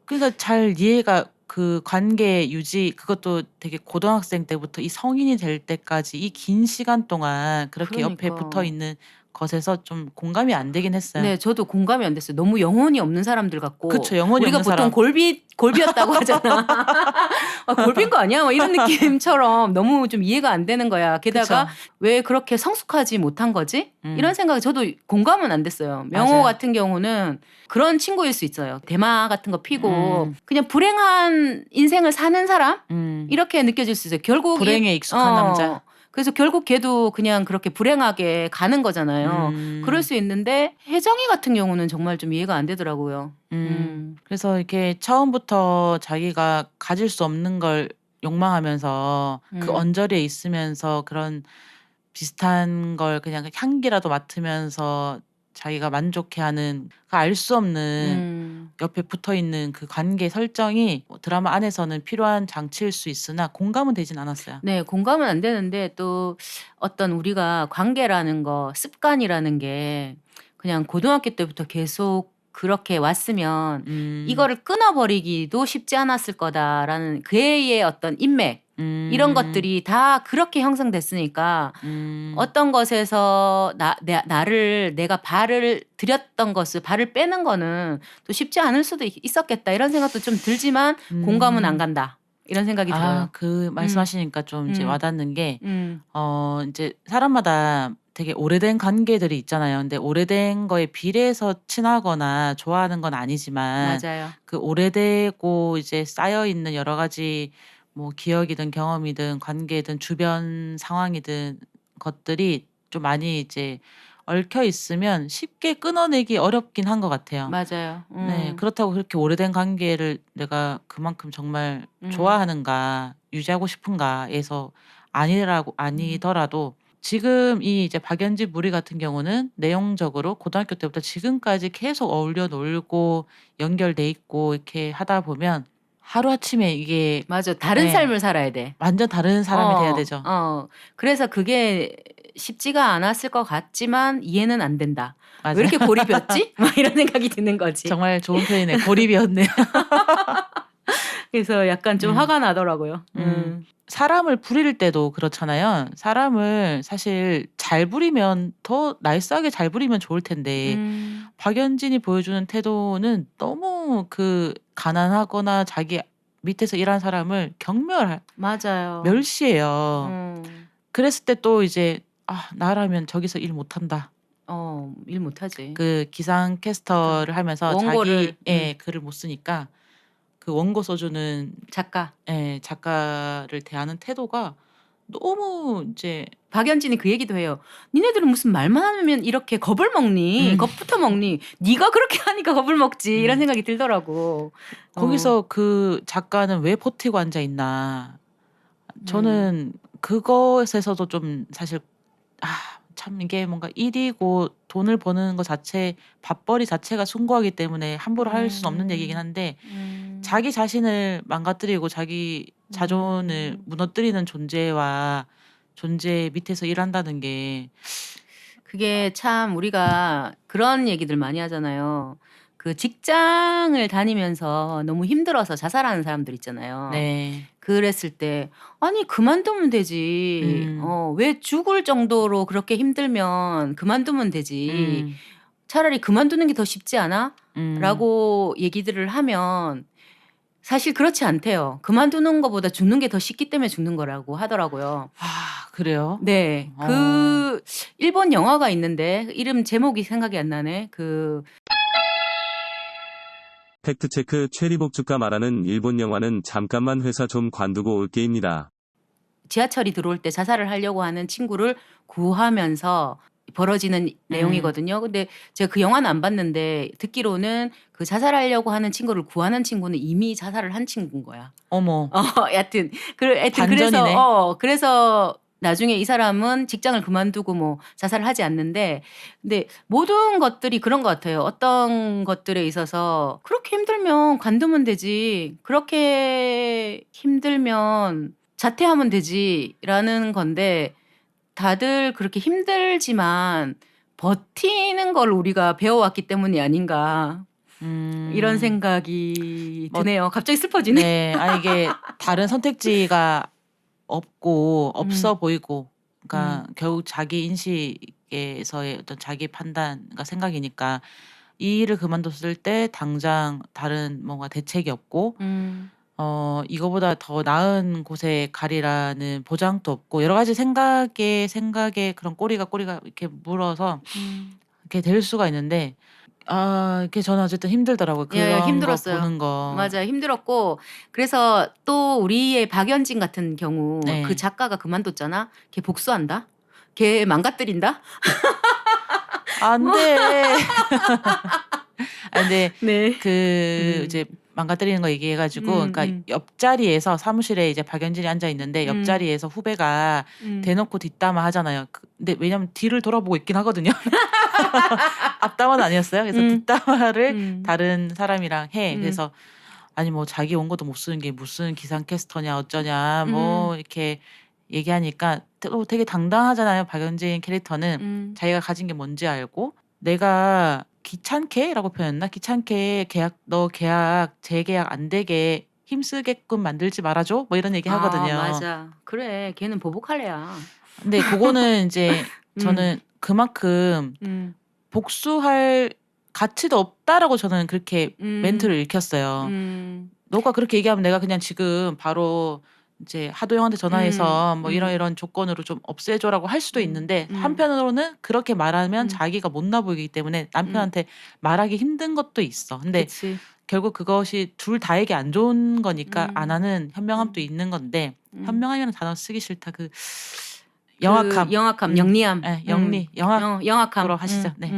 그러니까 잘 이해가 그 관계 유지 그것도 되게 고등학생 때부터 이 성인이 될 때까지 이 긴 시간 동안 그렇게 옆에 붙어 그러니까. 있는 것에서 좀 공감이 안 되긴 했어요. 네, 저도 공감이 안 됐어요. 너무 영혼이 없는 사람들 같고. 그쵸. 영혼이 우리가 없는 보통 사람. 골비였다고 하잖아. 아, 골빈 거 아니야? 막 이런 느낌처럼 너무 좀 이해가 안 되는 거야. 게다가 그쵸. 왜 그렇게 성숙하지 못한 거지? 이런 생각이 저도 공감은 안 됐어요. 명호 맞아요. 같은 경우는 그런 친구일 수 있어요. 대마 같은 거 피고 음. 그냥 불행한 인생을 사는 사람? 음. 이렇게 느껴질 수 있어요. 결국 불행에 익숙한 남자. 그래서 결국 걔도 그냥 그렇게 불행하게 가는 거잖아요. 그럴 수 있는데 혜정이 같은 경우는 정말 좀 이해가 안 되더라고요. 그래서 이렇게 처음부터 자기가 가질 수 없는 걸 욕망하면서 그 언저리에 있으면서 그런 비슷한 걸 그냥 향기라도 맡으면서 자기가 만족해하는 그 알 수 없는 옆에 붙어 있는 그 관계 설정이 드라마 안에서는 필요한 장치일 수 있으나 공감은 되진 않았어요. 네, 공감은 안 되는데 또 어떤 우리가 관계라는 거, 습관이라는 게 그냥 고등학교 때부터 계속 그렇게 왔으면 이거를 끊어버리기도 쉽지 않았을 거다라는 그의 어떤 인맥 이런 것들이 다 그렇게 형성됐으니까 어떤 것에서 나를 내가 발을 들였던 것을 발을 빼는 거는 또 쉽지 않을 수도 있었겠다 이런 생각도 좀 들지만 공감은 안 간다 이런 생각이 들어요. 그 말씀하시니까 좀 이제 음. 와닿는 게 음. 이제 사람마다 되게 오래된 관계들이 있잖아요. 근데 오래된 거에 비례해서 친하거나 좋아하는 건 아니지만 맞아요. 그 오래되고 이제 쌓여 있는 여러 가지 뭐 기억이든 경험이든 관계든 주변 상황이든 것들이 좀 많이 이제 얽혀 있으면 쉽게 끊어내기 어렵긴 한 것 같아요. 맞아요. 네. 그렇다고 그렇게 오래된 관계를 내가 그만큼 정말 좋아하는가 유지하고 싶은가에서 아니더라도 지금 이 이제 박연지 무리 같은 경우는 내용적으로 고등학교 때부터 지금까지 계속 어울려 놀고 연결돼 있고 이렇게 하다 보면 하루아침에 이게 맞아. 다른 네. 삶을 살아야 돼. 완전 다른 사람이 돼야 되죠. 그래서 그게 쉽지가 않았을 것 같지만 이해는 안 된다. 맞아요. 왜 이렇게 고립이었지? 막 이런 생각이 드는 거지. 정말 좋은 표현이네요. 고립이었네요. 그래서 약간 좀 화가 나더라고요. 사람을 부릴 때도 그렇잖아요. 사람을 사실 잘 부리면 더 나이스하게 잘 부리면 좋을 텐데 박연진이 보여주는 태도는 너무 그 가난하거나 자기 밑에서 일하는 사람을 맞아요. 멸시해요. 그랬을 때 또 이제 '아 나라면 저기서 일 못한다.' 일 못하지. 그 기상캐스터를 하면서 원고를 자기의 글을 못 쓰니까 그 원고 써주는 작가. 작가를 대하는 태도가 너무 이제 박연진이 그 얘기도 해요. "니네들은 무슨 말만 하면 이렇게 겁을 먹니? 겁부터 먹니? 네가 그렇게 하니까 겁을 먹지." 이런 생각이 들더라고. 거기서 그 작가는 왜 버티고 앉아 있나. 저는 그것에서도 좀 사실 참 이게 뭔가 일이고 돈을 버는 것 자체 밥벌이 자체가 숭고하기 때문에 함부로 할 수는 없는 얘기긴 한데 자기 자신을 망가뜨리고 자기 자존을 무너뜨리는 존재 밑에서 일한다는 게 그게 참 우리가 그런 얘기들 많이 하잖아요. 그 직장을 다니면서 너무 힘들어서 자살하는 사람들 있잖아요. 네. 그랬을 때 아니 그만두면 되지. 왜 죽을 정도로 그렇게 힘들면 그만두면 되지. 차라리 그만두는 게 더 쉽지 않아? 라고 얘기들을 하면 사실 그렇지 않대요. 그만두는 것보다 죽는 게 더 쉽기 때문에 죽는 거라고 하더라고요. 그래요? 네. 그 일본 영화가 있는데 이름 제목이 생각이 안 나네. 팩트체크 최리복주가 말하는 일본 영화는 잠깐만 회사 좀 관두고 올게입니다. 지하철이 들어올 때 자살을 하려고 하는 친구를 구하면서 벌어지는 음. 내용이거든요. 근데 제가 그 영화는 안 봤는데 듣기로는 그 자살하려고 하는 친구를 구하는 친구는 이미 자살을 한 친구인 거야. 어머. 여하튼 하여튼 반전이네. 그래서 나중에 이 사람은 직장을 그만두고 뭐 자살을 하지 않는데 근데 모든 것들이 그런 것 같아요. 어떤 것들에 있어서 그렇게 힘들면 관두면 되지. 그렇게 힘들면 자퇴하면 되지라는 건데 다들 그렇게 힘들지만 버티는 걸 우리가 배워왔기 때문이 아닌가 이런 생각이 뭐 드네요. 갑자기 슬퍼지네. 네. 이게 다른 선택지가 없고 없어 음. 보이고 그러니까 결국 자기 인식에서의 어떤 자기 판단과 생각이니까 이 일을 그만뒀을 때 당장 다른 뭔가 대책이 없고 음. 이거보다 더 나은 곳에 가리라는 보장도 없고 여러 가지 생각에 그런 꼬리가 이렇게 물어서 이렇게 될 수가 있는데 이게 저는 어쨌든 힘들더라고요. 예, 그런 거 힘들었어요. 보는 거. 맞아요. 힘들었고 그래서 또 우리의 박연진 같은 경우 그 네. 작가가 그만뒀잖아. 걔 복수한다. 걔 망가뜨린다. 안 돼. 근데 네. 이제 망가뜨리는 거 얘기해 가지고 그러니까 음. 옆자리에서 사무실에 이제 박연진이 앉아 있는데 옆자리에서 후배가 대놓고 뒷담화 하잖아요. 근데 왜냐면 뒤를 돌아보고 있긴 하거든요. 앞담화는 아니었어요. 그래서 뒷담화를 다른 사람이랑 해. 그래서 아니 뭐 자기 원고도 못 쓰는 게 무슨 기상캐스터냐 어쩌냐 뭐 이렇게 얘기하니까 되게 당당하잖아요. 박연진 캐릭터는 자기가 가진 게 뭔지 알고 내가 귀찮게 라고 표현했나? 귀찮게 너 계약 재계약 안 되게 힘쓰게끔 만들지 말아줘 뭐 이런 얘기 하거든요. 맞아. 그래. 걔는 보복할래야. 근데 그거는 이제 저는 그만큼 복수할 가치도 없다라고 저는 그렇게 멘트를 읽혔어요. 너가 그렇게 얘기하면 내가 그냥 지금 바로 이제 하도영한테 전화해서 뭐 이런 조건으로 좀 없애줘라고 할 수도 있는데 한편으로는 그렇게 말하면 자기가 못나 보이기 때문에 남편한테 말하기 힘든 것도 있어. 근데 그치. 결국 그것이 둘 다에게 안 좋은 거니까 안 하는 현명함도 있는 건데 현명함이라는 단어 쓰기 싫다. 그 영악함. 영리함. 네, 영악으로 영악함. 하시죠. 네.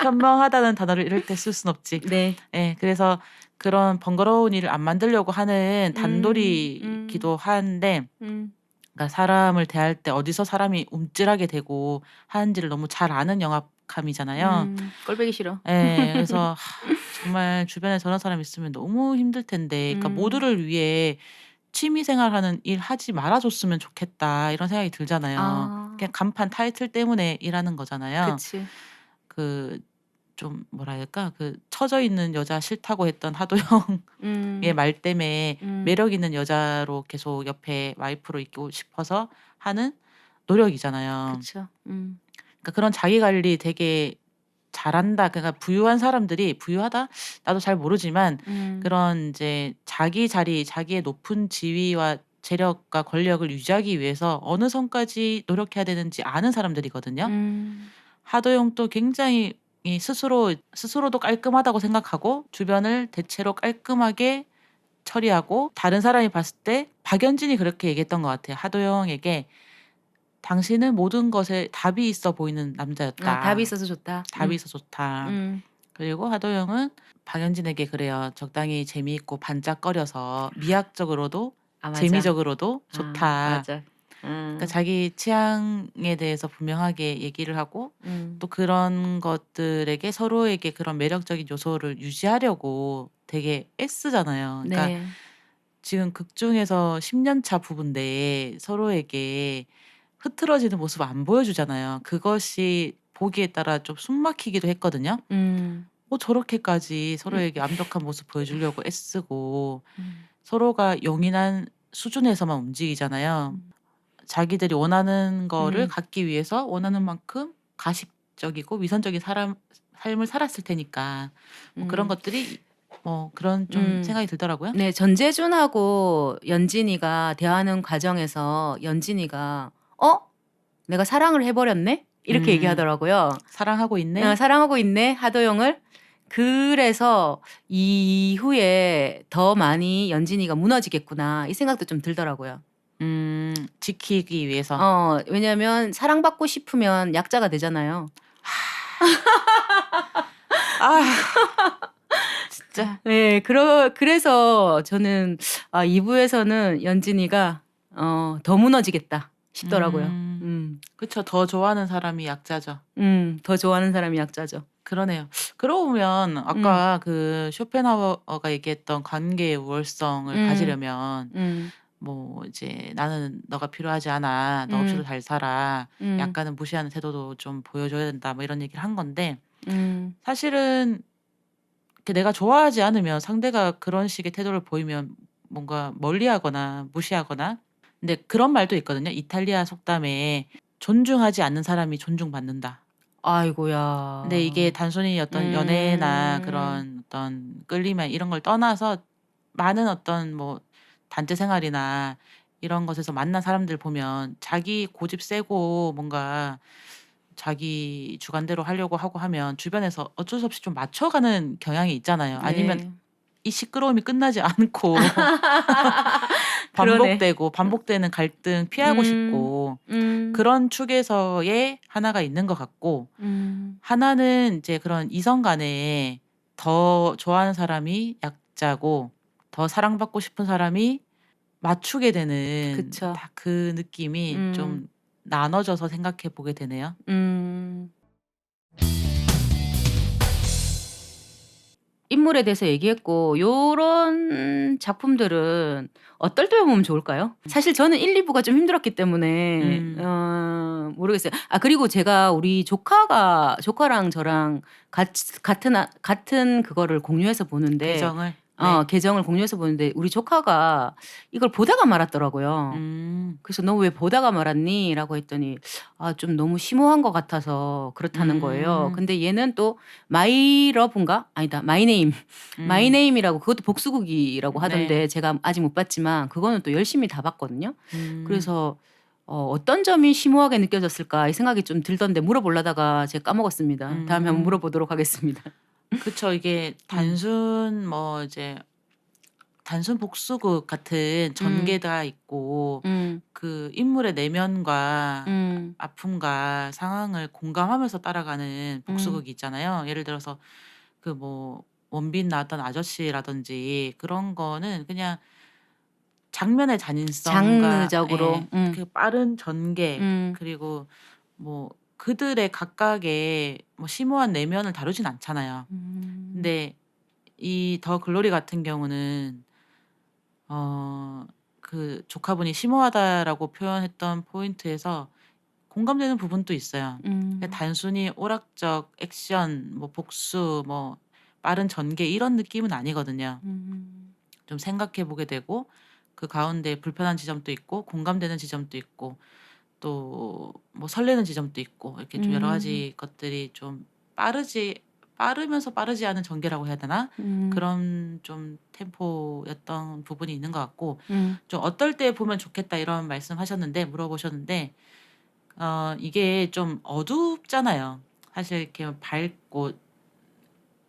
현명하다는 단어를 이럴 때 쓸 순 없지. 네. 네, 그래서 그런 번거로운 일을 안 만들려고 하는 단돌이기도 한데 그러니까 사람을 대할 때 어디서 사람이 움찔하게 되고 하는지를 너무 잘 아는 영악함이잖아요. 꼴보기 싫어. 네, 그래서 정말 주변에 저런 사람 있으면 너무 힘들 텐데 그러니까 모두를 위해 취미생활하는 일 하지 말아줬으면 좋겠다 이런 생각이 들잖아요. 그냥 간판 타이틀 때문에 일하는 거잖아요. 그치. 좀 뭐라 해야 될까? 처져 있는 여자 싫다고 했던 하도영의 말 때문에 매력 있는 여자로 계속 옆에 와이프로 있고 싶어서 하는 노력이잖아요. 그쵸. 그러니까 그런 자기 관리 되게 잘한다. 그러니까 부유한 사람들이 부유하다? 나도 잘 모르지만 그런 이제 자기 자리, 자기의 높은 지위와 재력과 권력을 유지하기 위해서 어느 선까지 노력해야 되는지 아는 사람들이거든요. 하도영도 굉장히 스스로도 깔끔하다고 생각하고 주변을 대체로 깔끔하게 처리하고 다른 사람이 봤을 때 박연진이 그렇게 얘기했던 것 같아요. 하도영에게 당신은 모든 것에 답이 있어 보이는 남자였다. 답이 있어서 좋다. 답이 있어서 좋다. 그리고 하도영은 박연진에게 그래요. 적당히 재미있고 반짝거려서 미학적으로도 맞아. 재미적으로도 좋다. 맞아. 그러니까 자기 취향에 대해서 분명하게 얘기를 하고 또 그런 것들에게 서로에게 그런 매력적인 요소를 유지하려고 되게 애쓰잖아요. 그러니까 네. 지금 극 중에서 10년 차 부부인데 서로에게 흐트러지는 모습 안 보여주잖아요. 그것이 보기에 따라 좀 숨막히기도 했거든요. 저렇게까지 서로에게 완벽한 모습 보여주려고 애쓰고 서로가 용인한 수준에서만 움직이잖아요. 자기들이 원하는 거를 갖기 위해서 원하는 만큼 가식적이고 위선적인 삶을 살았을 테니까 뭐 그런 것들이 그런 좀 생각이 들더라고요. 네, 전재준하고 연진이가 대화하는 과정에서 연진이가 내가 사랑을 해버렸네? 이렇게 얘기하더라고요. 사랑하고 있네. 사랑하고 있네, 하도영을. 그래서 이후에 더 많이 연진이가 무너지겠구나 이 생각도 좀 들더라고요. 지키기 위해서. 왜냐면 사랑받고 싶으면 약자가 되잖아요. 아, 진짜. 네, 그래서 저는 2부에서는 연진이가 더 무너지겠다 싶더라고요. 그쵸. 더 좋아하는 사람이 약자죠. 더 좋아하는 사람이 약자죠. 그러네요. 그러고 보면 아까 그 쇼펜하우어가 얘기했던 관계의 우월성을 가지려면 뭐 이제 나는 너가 필요하지 않아. 너 없이도 잘 살아. 약간은 무시하는 태도도 좀 보여줘야 된다. 뭐 이런 얘기를 한 건데 사실은 내가 좋아하지 않으면 상대가 그런 식의 태도를 보이면 뭔가 멀리하거나 무시하거나 근데 그런 말도 있거든요. 이탈리아 속담에 존중하지 않는 사람이 존중받는다. 아이고야. 근데 이게 단순히 어떤 연애나 그런 어떤 끌림이나 이런 걸 떠나서 많은 어떤 뭐 단체 생활이나 이런 것에서 만난 사람들 보면 자기 고집 세고 뭔가 자기 주관대로 하려고 하고 하면 주변에서 어쩔 수 없이 좀 맞춰가는 경향이 있잖아요. 아니면 네. 이 시끄러움이 끝나지 않고 그러네. 반복되는 갈등 피하고 싶고 그런 축에서의 하나가 있는 것 같고 하나는 이제 그런 이성 간에 더 좋아하는 사람이 약자고 더 사랑받고 싶은 사람이 맞추게 되는 그쵸. 딱 그 느낌이 좀 나눠져서 생각해 보게 되네요. 인물에 대해서 얘기했고 요런 작품들은 어떨 때 보면 좋을까요? 사실 저는 1, 2부가 좀 힘들었기 때문에 모르겠어요. 그리고 제가 우리 조카랑 저랑 같은 그거를 공유해서 보는데 계정을. 네. 계정을 공유해서 보는데 우리 조카가 이걸 보다가 말았더라고요. 그래서 "너 왜 보다가 말았니?" 라고 했더니 좀 너무 심오한 것 같아서 그렇다는 거예요. 근데 얘는 또 마이 러브인가? 아니다. 마이 네임. 마이 네임이라고 그것도 복수극이라고 하던데 네. 제가 아직 못 봤지만 그거는 또 열심히 다 봤거든요. 그래서 어떤 점이 심오하게 느껴졌을까 이 생각이 좀 들던데 물어보려다가 제가 까먹었습니다. 다음에 한번 물어보도록 하겠습니다. 그쵸. 이게 단순 뭐 이제 단순 복수극 같은 전개가 있고 그 인물의 내면과 아픔과 상황을 공감하면서 따라가는 복수극이 있잖아요. 예를 들어서 그 뭐 원빈 나왔던 아저씨라든지 그런 거는 그냥 장면의 잔인성과 장르적으로. 그 빠른 전개 그리고 뭐 그들의 각각의 뭐 심오한 내면을 다루진 않잖아요. 근데 이 더 글로리 같은 경우는 그 조카분이 심오하다라고 표현했던 포인트에서 공감되는 부분도 있어요. 그러니까 단순히 오락적 액션, 뭐 복수, 뭐 빠른 전개 이런 느낌은 아니거든요. 좀 생각해 보게 되고 그 가운데 불편한 지점도 있고 공감되는 지점도 있고 또 뭐 설레는 지점도 있고 이렇게 좀 여러 가지 것들이 좀 빠르면서 빠르지 않은 전개라고 해야 되나? 그런 좀 템포였던 부분이 있는 것 같고 좀 "어떨 때 보면 좋겠다." 이런 말씀하셨는데 물어보셨는데 이게 좀 어둡잖아요. 사실 이렇게 밝고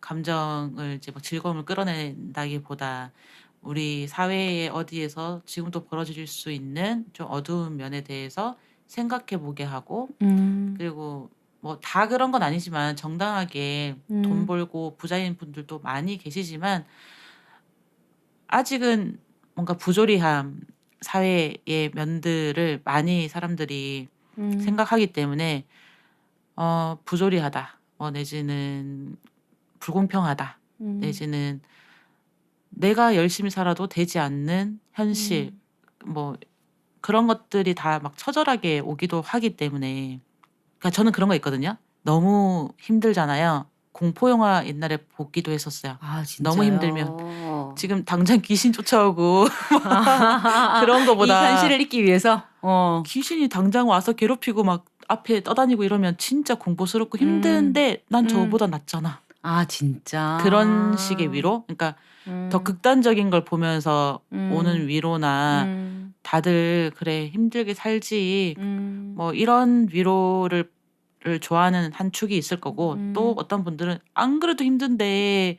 감정을 이제 막 즐거움을 끌어낸다기보다 우리 사회의 어디에서 지금도 벌어질 수 있는 좀 어두운 면에 대해서 생각해 보게 하고 그리고 뭐 다 그런 건 아니지만 정당하게 돈 벌고 부자인 분들도 많이 계시지만 아직은 뭔가 부조리함, 사회의 면들을 많이 사람들이 생각하기 때문에 부조리하다 내지는 불공평하다 내지는 내가 열심히 살아도 되지 않는 현실 뭐 그런 것들이 다 막 처절하게 오기도 하기 때문에 그러니까 저는 그런 거 있거든요. 너무 힘들잖아요. 공포 영화 옛날에 보기도 했었어요. 진짜요? 너무 힘들면 지금 당장 귀신 쫓아오고 그런 이 거보다 현실을 잊기 위해서. 귀신이 당장 와서 괴롭히고 막 앞에 떠다니고 이러면 진짜 공포스럽고 힘든데 난 저보다 낫잖아. 진짜. 그런 식의 위로? 그러니까 더 극단적인 걸 보면서 오는 위로나 다들 그래 힘들게 살지 뭐 이런 위로를 좋아하는 한 축이 있을 거고 또 어떤 분들은 안 그래도 힘든데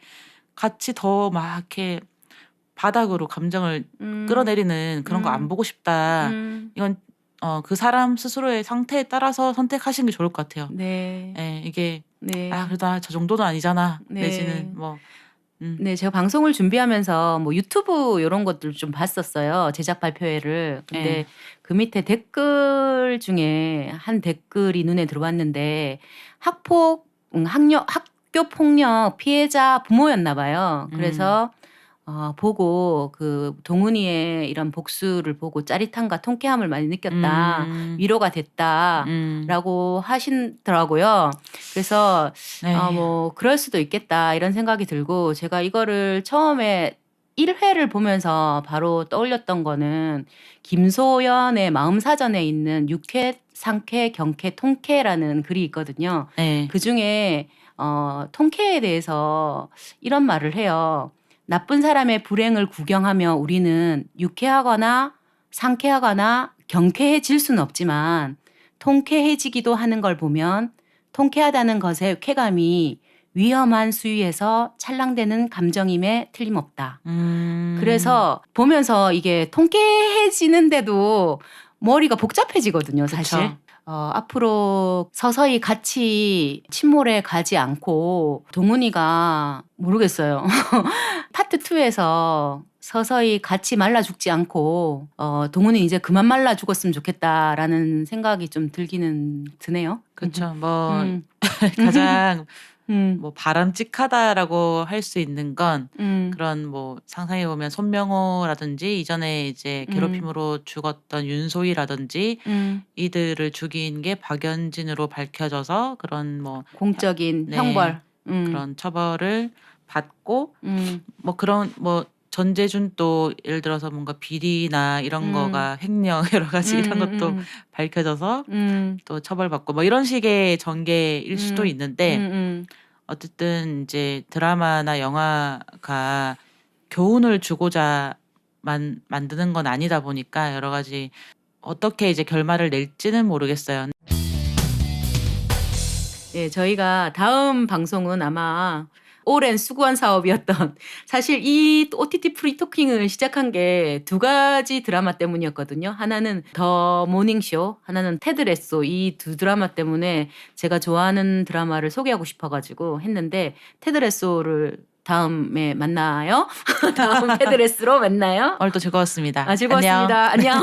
같이 더 막 이렇게 바닥으로 감정을 끌어내리는 그런 거 안 보고 싶다. 이건 그 사람 스스로의 상태에 따라서 선택하시는 게 좋을 것 같아요. 네. 예, 이게 네. 그래도 저 정도는 아니잖아. 네. 내지는 뭐 네, 제가 방송을 준비하면서 뭐 유튜브 이런 것들 좀 봤었어요. 제작 발표회를. 근데 네. 그 밑에 댓글 중에 한 댓글이 눈에 들어왔는데 학교 폭력 피해자 부모였나 봐요. 그래서 보고 그 동훈이의 이런 복수를 보고 짜릿함과 통쾌함을 많이 느꼈다. 위로가 됐다라고 하시더라고요. 그래서 네. 뭐 그럴 수도 있겠다 이런 생각이 들고 제가 이거를 처음에 1회를 보면서 바로 떠올렸던 거는 김소연의 마음사전에 있는 육회, 상쾌, 경쾌, 통쾌라는 글이 있거든요. 네. 그중에 통쾌에 대해서 이런 말을 해요. 나쁜 사람의 불행을 구경하며 우리는 유쾌하거나 상쾌하거나 경쾌해질 수는 없지만 통쾌해지기도 하는 걸 보면 통쾌하다는 것의 쾌감이 위험한 수위에서 찰랑대는 감정임에 틀림없다. 그래서 보면서 이게 통쾌해지는데도 머리가 복잡해지거든요, 사실. 그쵸. 앞으로 서서히 같이 침몰에 가지 않고 동훈이가 모르겠어요. 파트 2에서 서서히 같이 말라 죽지 않고 동훈이 이제 그만 말라 죽었으면 좋겠다라는 생각이 좀 들기는 드네요. 그렇죠. 뭐 가장 뭐 바람직하다라고 할 수 있는 건 그런 뭐 상상해 보면 손명호라든지 이전에 이제 괴롭힘으로 죽었던 윤소희라든지 이들을 죽인 게 박연진으로 밝혀져서 그런 뭐 공적인 네, 형벌 그런 처벌을 받고 뭐 그런 뭐 전재준 또 예를 들어서 뭔가 비리나 이런 거가 횡령 여러 가지 이런 것도 밝혀져서 또 처벌받고 뭐 이런 식의 전개일 수도 있는데 어쨌든 이제 드라마나 영화가 교훈을 주고자 만드는 건 아니다 보니까 여러 가지 어떻게 이제 결말을 낼지는 모르겠어요. 예, 저희가 다음 방송은 아마 오랜 수고한 사업이었던 사실 이 OTT 프리토킹을 시작한 게 두 가지 드라마 때문이었거든요. 하나는 더 모닝쇼, 하나는 테드 레소. 이 두 드라마 때문에 제가 좋아하는 드라마를 소개하고 싶어가지고 했는데 테드 레소를 다음에 만나요. 다음 테드 레스로 만나요. 오늘도 즐거웠습니다. 즐거웠습니다. 안녕.